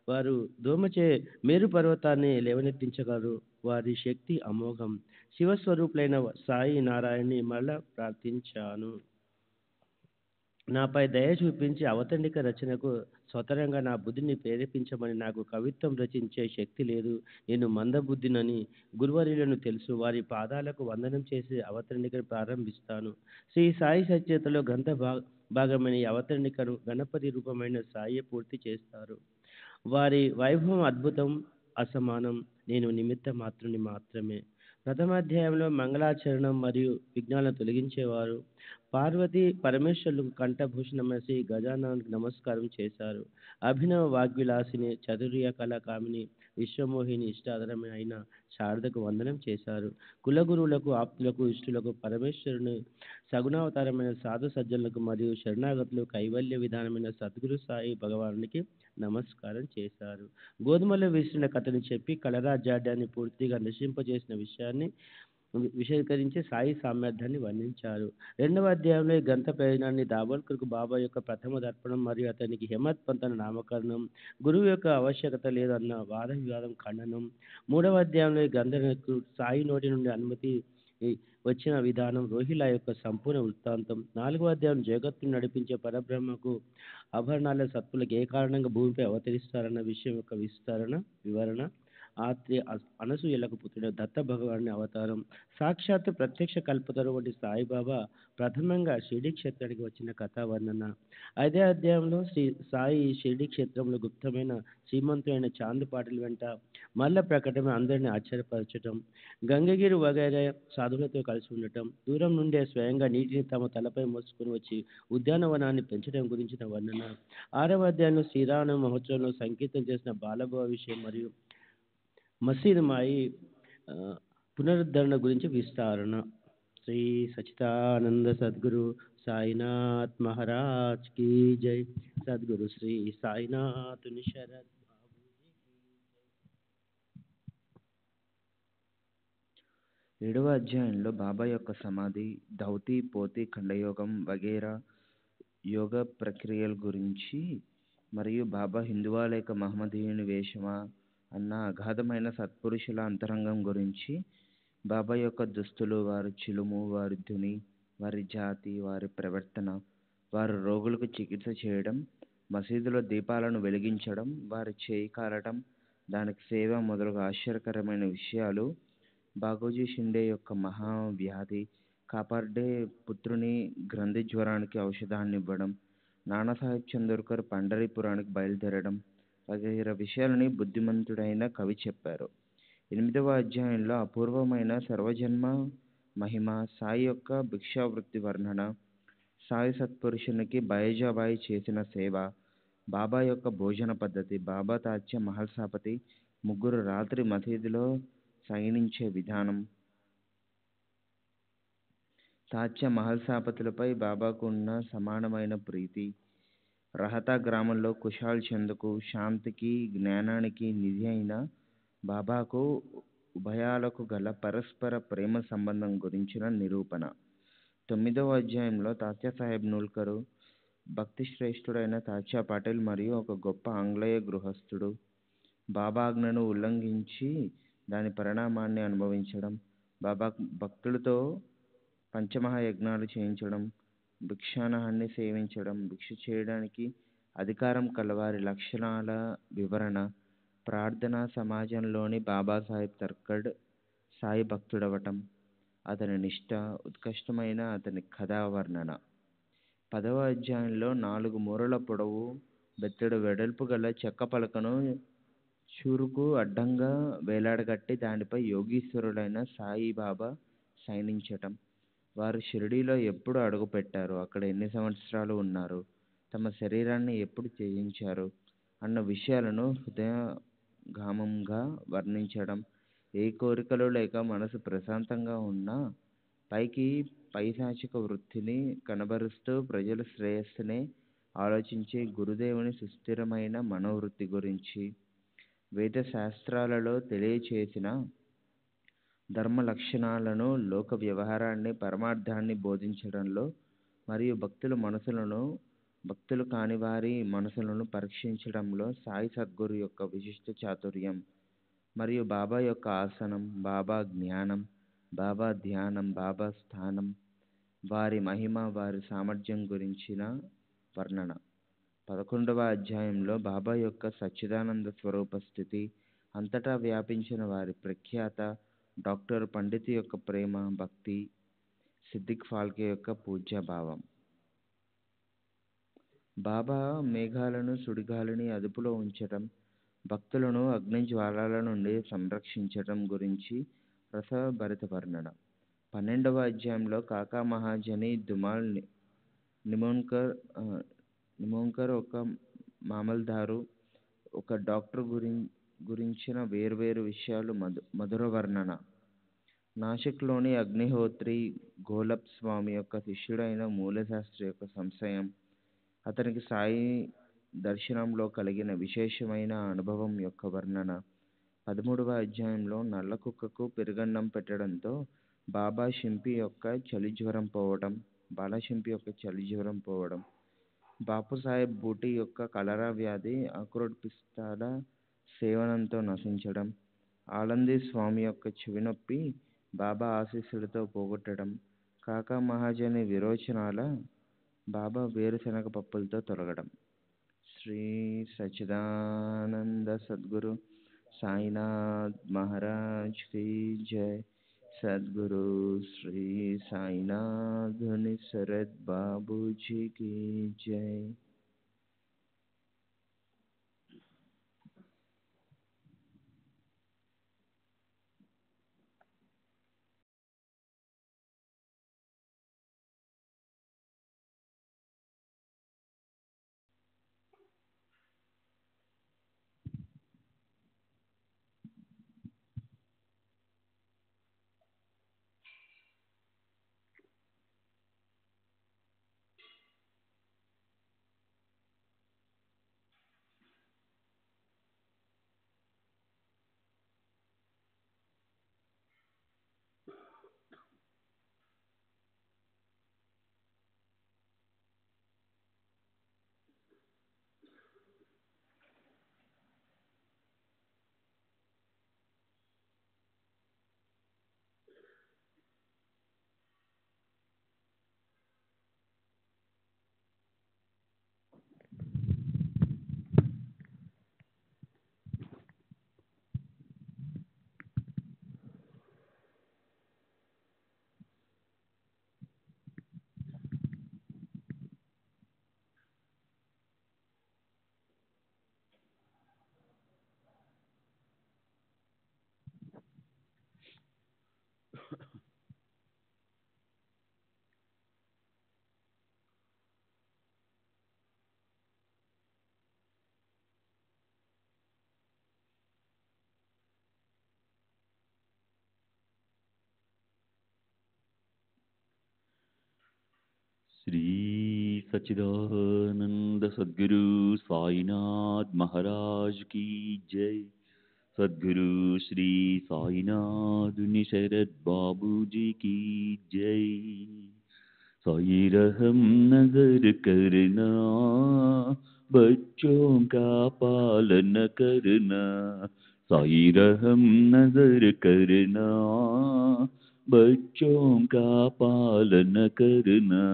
వారు దోమచే మేరు పర్వతాన్ని లేవనెత్తించగలరు. వారి శక్తి అమోఘం. శివస్వరూపులైన సాయి నారాయణ్ణి మరలా ప్రార్థించాను. నాపై దయ చూపించి అవతరణిక రచనకు స్వతరంగా నా బుద్ధిని ప్రేరేపించమని. నాకు కవిత్వం రచించే శక్తి లేదు. నేను మందబుద్ధినని గురువర్యులను తెలుసు. వారి పాదాలకు వందనం చేసి అవతరణికను ప్రారంభిస్తాను. శ్రీ సాయి సచేతలో గ్రంథ భాగమైన ఈ అవతరణికను గణపతి రూపమైన సాయి పూర్తి చేస్తారు. వారి వైభవం అద్భుతం, అసమానం. నేను నిమిత్త మాత్రుని మాత్రమే. ప్రథమాధ్యాయంలో మంగళాచరణం మరియు విఘ్నాలను తొలగించేవారు. పార్వతి పరమేశ్వరులకు కంఠభూషణమైన శ్రీ గజానన్కు నమస్కారం చేశారు. అభినవ వాగ్విలాసిని, చతుర్య కళాకామిని, విశ్వమోహిని, ఇష్టాధారమైన అయిన శారదకు వందనం చేశారు. కులగురువులకు, ఆప్తులకు, ఇష్టులకు, పరమేశ్వరుని సగుణావతారమైన సాధు సజ్జనులకు మరియు శరణాగతులు కైవల్య విధానమైన సద్గురు సాయి భగవానునికి నమస్కారం చేశారు. గోధుమలో విసిరిన కథను చెప్పి కలరా జాడ్యాన్ని పూర్తిగా నశింపజేసిన విషయాన్ని విశదీకరించి సాయి సామర్థ్యాన్ని వర్ణించారు. రెండవ అధ్యాయంలో ఈ గ్రంథ ప్రయోజనాన్ని దాబోల్కర్కు బాబా యొక్క ప్రథమ దర్పణం మరియు అతనికి హేమత్ పంత్ నామకరణం, గురువు యొక్క ఆవశ్యకత లేదన్న వాద వివాదం ఖండనం. మూడవ అధ్యాయంలో ఈ గ్రంథకు సాయి నోటి నుండి అనుమతి ఈ వచ్చిన విధానం, రోహిలా యొక్క సంపూర్ణ వృత్తాంతం, 4వ అధ్యాయం జగత్తును నడిపించే పరబ్రహ్మకు ఆభరణాల సత్పులకు ఏ కారణంగా భూమిపై అవతరిస్తారన్న విషయం యొక్క వివరణ, ఆత్రి అనసూయలకు పుత్రుడు దత్త భగవాని అవతారం, సాక్షాత్ ప్రత్యక్ష కల్పతరు వంటి సాయిబాబా ప్రథమంగా షిరిడి క్షేత్రానికి వచ్చిన కథా వర్ణన. 5వ అధ్యాయంలో సాయి షిరిడి క్షేత్రంలో గుప్తమైన శ్రీమంతుడైన చాంద్ పాటిల్ వెంట మల్ల ప్రకటన అందరినీ ఆశ్చర్యపరచటం, గంగగిరి వగైరా సాధువులతో కలిసి ఉండటం, దూరం నుండే స్వయంగా నీటిని తమ తలపై మోసుకొని వచ్చి ఉద్యానవనాన్ని పెంచడం గురించిన వర్ణన. 6వ అధ్యాయంలో శ్రీరామ మహోత్సవంలో సంకీర్తన చేసిన బాలభవ విషయం మరియు మసీద్ మాయి పునరుద్ధరణ గురించి విస్తారణ. శ్రీ సచిదానంద సద్గురు సాయినాథ్ మహారాజ్ కీ జై. సద్గురు శ్రీ సాయినాథుని శరణ్. 7వ అధ్యాయంలో బాబా యొక్క సమాధి, ధౌతి పోతి ఖండయోగం వగైరా యోగ ప్రక్రియల గురించి మరియు బాబా హిందువా లేక మహమ్మదీయుని వేషమా అన్న అగాధమైన సత్పురుషుల అంతరంగం గురించి, బాబా యొక్క దుస్తులు, వారి చిలుము, వారి ధుని, వారి జాతి, వారి ప్రవర్తన, వారు రోగులకు చికిత్స చేయడం, మసీదులో దీపాలను వెలిగించడం, వారి చేయి కాలటం, దానికి సేవ మొదలగు ఆశ్చర్యకరమైన విషయాలు, బాగోజీ షిండే యొక్క మహావ్యాధి, కాపార్డే పుత్రుని గ్రంథి జ్వరానికి ఔషధాన్ని ఇవ్వడం, నానాసాహెబ్ చందోర్కర్ పండరీపురానికి బయలుదేరడం వగైరా విషయాలని బుద్ధిమంతుడైన కవి చెప్పారు. 8వ అధ్యాయంలో అపూర్వమైన సర్వజన్మ మహిమ, సాయి యొక్క భిక్షావృత్తి వర్ణన, సాయి సత్పురుషునికి బైజాబాయి చేసిన సేవ, బాబా యొక్క భోజన పద్ధతి, బాబా తాత్య మహల్సాపతి ముగ్గురు రాత్రి మసీదులో శయనించే విధానం, తాత్య మహల్సాపతులపై బాబాకు ఉన్న సమానమైన ప్రీతి, రహతా గ్రామంలో కుషాల్ చంద్కు శాంతికి జ్ఞానానికి నిధి అయిన బాబాకు ఉభయాలకు గల పరస్పర ప్రేమ సంబంధం గురించిన నిరూపణ. 9వ అధ్యాయంలో తాత్యా సాహెబ్ నూల్కరు, భక్తి శ్రేష్ఠుడైన తాత్యా పాటిల్ మరియు ఒక గొప్ప ఆంగ్లేయ గృహస్థుడు బాబాజ్ఞను ఉల్లంఘించి దాని పరిణామాన్ని అనుభవించడం, బాబా భక్తులతో పంచమహాయజ్ఞాలు చేయించడం, భిక్షానహాన్ని సేవించడం, భిక్ష చేయడానికి అధికారం కలవారి లక్షణాల వివరణ, ప్రార్థనా సమాజంలోని బాబాసాహెబ్ తర్కడ్ సాయి భక్తుడవటం, అతని నిష్ఠ, ఉత్కృష్టమైన అతని కథా వర్ణన. 10వ అధ్యాయంలో 4 మూరల పొడవు బెత్తెడు వెడల్పు గల చెక్క పలకను చూరుకు అడ్డంగా వేలాడగట్టి దానిపై యోగీశ్వరుడైన సాయిబాబా శయనించటం, వారు షిరిడీలో ఎప్పుడు అడుగుపెట్టారు, అక్కడ ఎన్ని సంవత్సరాలు ఉన్నారు, తమ శరీరాన్ని ఎప్పుడు త్యజించారు అన్న విషయాలను హృదయగామంగా వర్ణించడం, ఏ కోరికలు లేక మనసు ప్రశాంతంగా ఉన్నా పైకి పైశాచిక వృత్తిని కనబరుస్తూ ప్రజల శ్రేయస్సునే ఆలోచించే గురుదేవుని సుస్థిరమైన మనోవృత్తి గురించి, వేద శాస్త్రాలలో తెలియచేసిన ధర్మ లక్షణాలను, లోక వ్యవహారాన్ని, పరమార్థాన్ని బోధించడంలో మరియు భక్తులు కాని వారి మనసులను పరీక్షించడంలో సాయి సద్గురు యొక్క విశిష్ట చాతుర్యం మరియు బాబా యొక్క ఆసనం, బాబా జ్ఞానం, బాబా ధ్యానం, బాబా స్థానం, వారి మహిమ, వారి సామర్థ్యం గురించిన వర్ణన. 11వ అధ్యాయంలో బాబా యొక్క సచ్చిదానంద స్వరూప స్థితి, అంతటా వ్యాపించిన వారి ప్రఖ్యాత, డాక్టర్ పండిత్ యొక్క ప్రేమ, భక్తి, సిద్దిక్ ఫాల్కే యొక్క పూజ్యభావం. బాబా మేఘాలను, సుడిగాలిని అదుపులో ఉంచటం, భక్తులను అగ్ని జ్వాలల నుండి సంరక్షించటం గురించి రసభరిత వర్ణన. 12వ అధ్యాయంలో కాకా మహాజని దుమాల్ నిమోన్కర్ ఒక మామల్దారు, ఒక డాక్టర్ గురించిన వేర్వేరు విషయాలు మధుర వర్ణన. నాసిక్లోని అగ్నిహోత్రి గోలబ్ స్వామి యొక్క శిష్యుడైన మూలశాస్త్రి యొక్క సంశయం, అతనికి సాయి దర్శనంలో కలిగిన విశేషమైన అనుభవం యొక్క వర్ణన. 13వ అధ్యాయంలో నల్ల కుక్కకు పెరుగన్నం పెట్టడంతో బాలశింపి యొక్క చలి జ్వరం పోవడం, బాపుసాహెబ్ బూటి యొక్క కలరా వ్యాధి అక్రోడ్ పిస్తాల సేవనంతో నశించడం, ఆనందీ స్వామి యొక్క చెవి నొప్పి బాబా ఆశీస్సులతో పోగొట్టడం, కాకా మహాజని విరోచనాల బాబా వేరుశనగ పప్పులతో తొలగడం. శ్రీ సచ్చిదానంద సద్గురు సాయినాథ్ మహారాజ్ కి జై. సద్గురు శ్రీ సాయినాథుని శరత్ బాబూజీ की जय. श्री सच्चिदानंद सद्गुरु साईनाथ महाराज की जय. सद्गुरु श्री साईनाथ शरद बाबूजी की जय. साई रहम नजर करना, बच्चों का पालन करना. साई रहम नजर करना, बच्चों का पालन करना.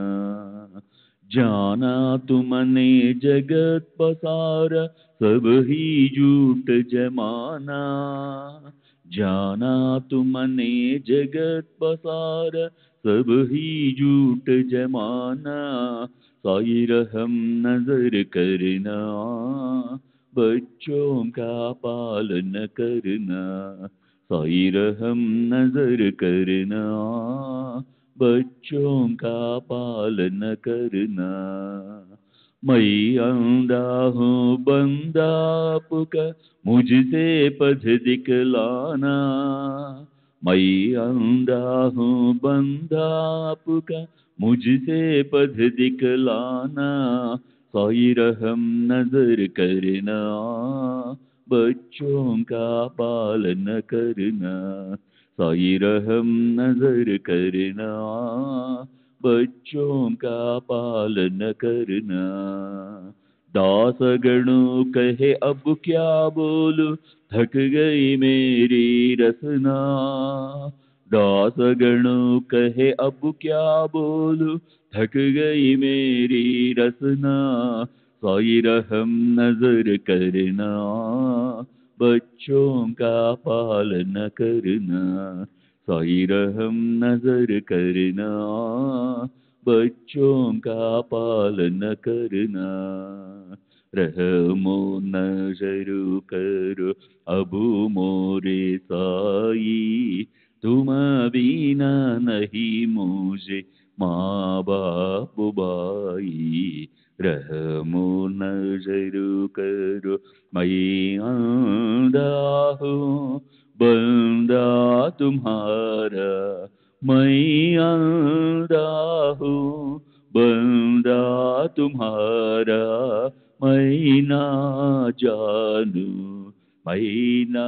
जाना तुमने जगत पसारा, सब ही झूठ जमाना. जाना तुमने जगत पसारा, सब ही झूठ जमाना. साई रहम नजर करना, बच्चों का पालन करना. साई रहम नजर करना, बच्चों का पालन करना. मैं अंधा हूँ बंदा आपका, मुझसे पथ दिखलाना. मैं अंधा हूँ बंदा आपका, मुझसे पथ दिखलाना. साई रहम नजर करना, बच्चों का पालन करना. साई रहम नजर करना, बच्चों का पालन करना. दास गणों कहे अब क्या बोलूं, थक गई मेरी रसना. दास गणों कहे अब क्या बोलूं, थक गई मेरी रसना. साई रहम नजर करना, बच्चों का पालन करना. साई रहम नजर करना, बच्चों का पालन करना. रहमो नजर करो अब मोरे साई, तुम बिना नहीं मुझे माँ बाप भाई. रहमो नजर करो मैं अंधा हूँ बंदा तुम्हारा. मैं अंधा हूँ बंदा तुम्हारा. मैं ना जानू, मैं ना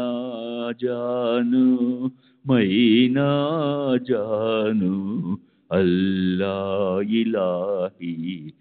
जानू, मैं ना जानू. अल्लाह इलाही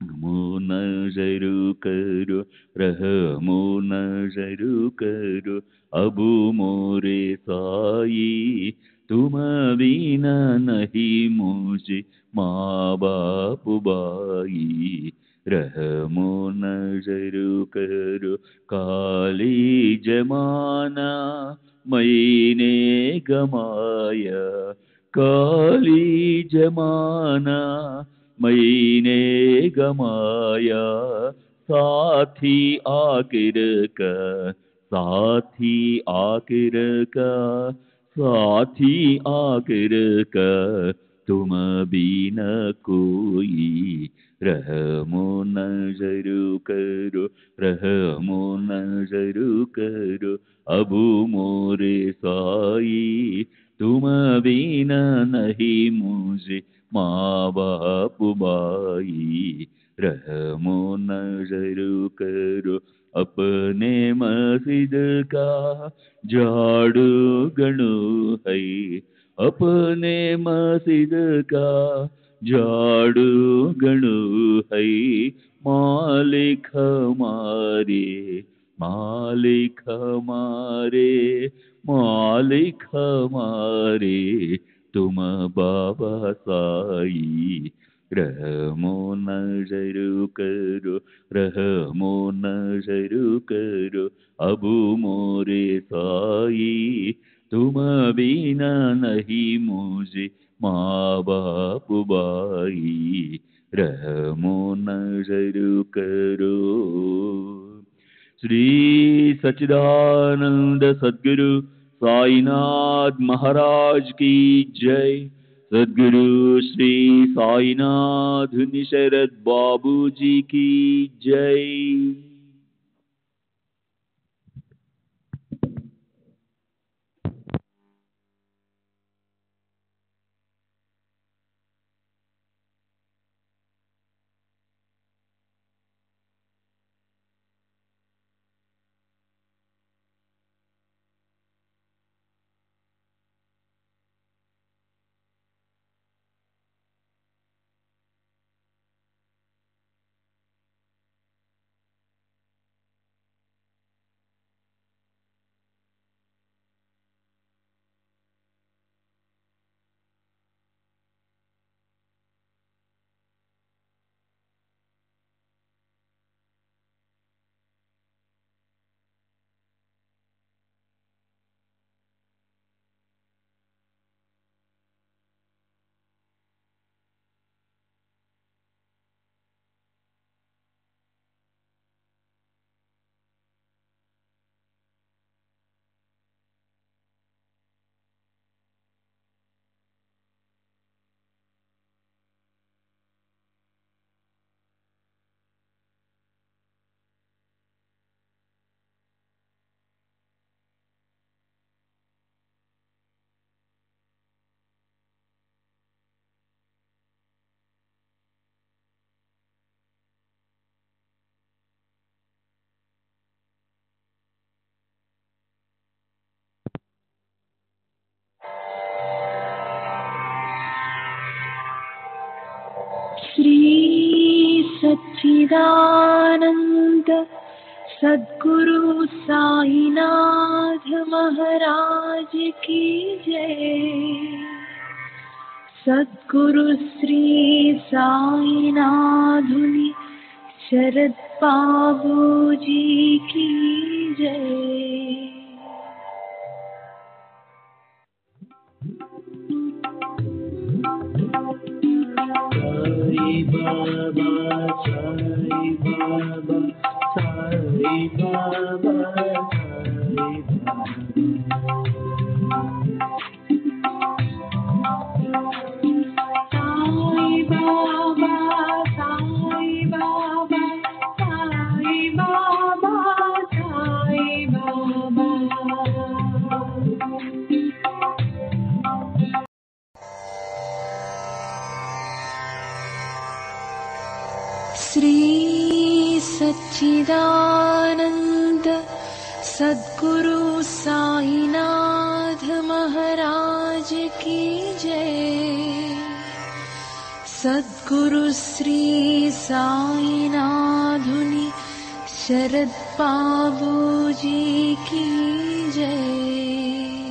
रहमो नजर करो, रहमो नजर करो अब मोरे साई. तुम बिना नहीं मुझे माँ बाप भाई, रहमो नजर करो काली जमाना मैंने गमाया, काली जमाना मैंने गमाया, साथी आखिर का, साथी आखिर का, साथी आखिर का, तुम बिना कोई, रहमो नजर करो, रहमो नजर करो अबू मोरे साई, तुम बिना नहीं मुझे माँ बाप भाई, रहमो नजर करो अपने मस्जिद का झाड़ू गणो है, अपने मस्जिद का झाड़ू गणो है, मालिक हमारे, मालिक हमारे, मालिक हमारे, तुम बाबा साई, रहमो नजर करो, रहमो नजर करो अबू मोरे साई, तुम बिना नहीं मुझे माँ बाप भाई, रहमो नजर करो। श्री सच्चिदानंद सद्गुरु साईनाथ महाराज की जय। सद्गुरु श्री साईनाथ निशरद बाबू जी की जय। श्री सच्चिदानंद सद्गुरु साईनाथ महाराज की जय। सद्गुरु श्री साईनाथुनि शरद बाबू जी की जय। साई बाबा, साई बाबा, साई बाबा, साई बाबा, साई बाबा, साई बाबा, साई बाबा, श्री सच्चिदानंद सद्गुरु साईनाथ महाराज की जय। सद्गुरु श्री साईनाथुनि शरद बाबू जी की जय।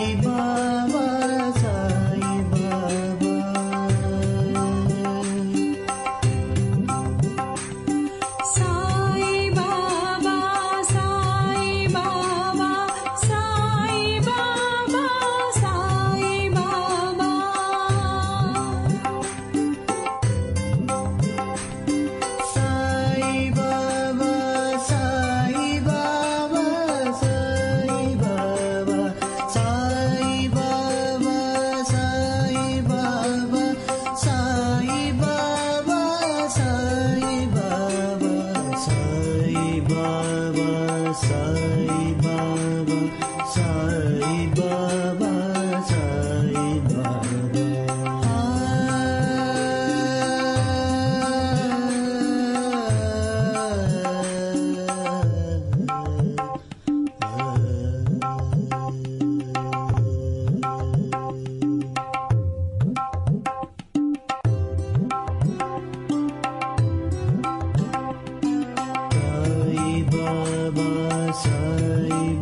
సాయి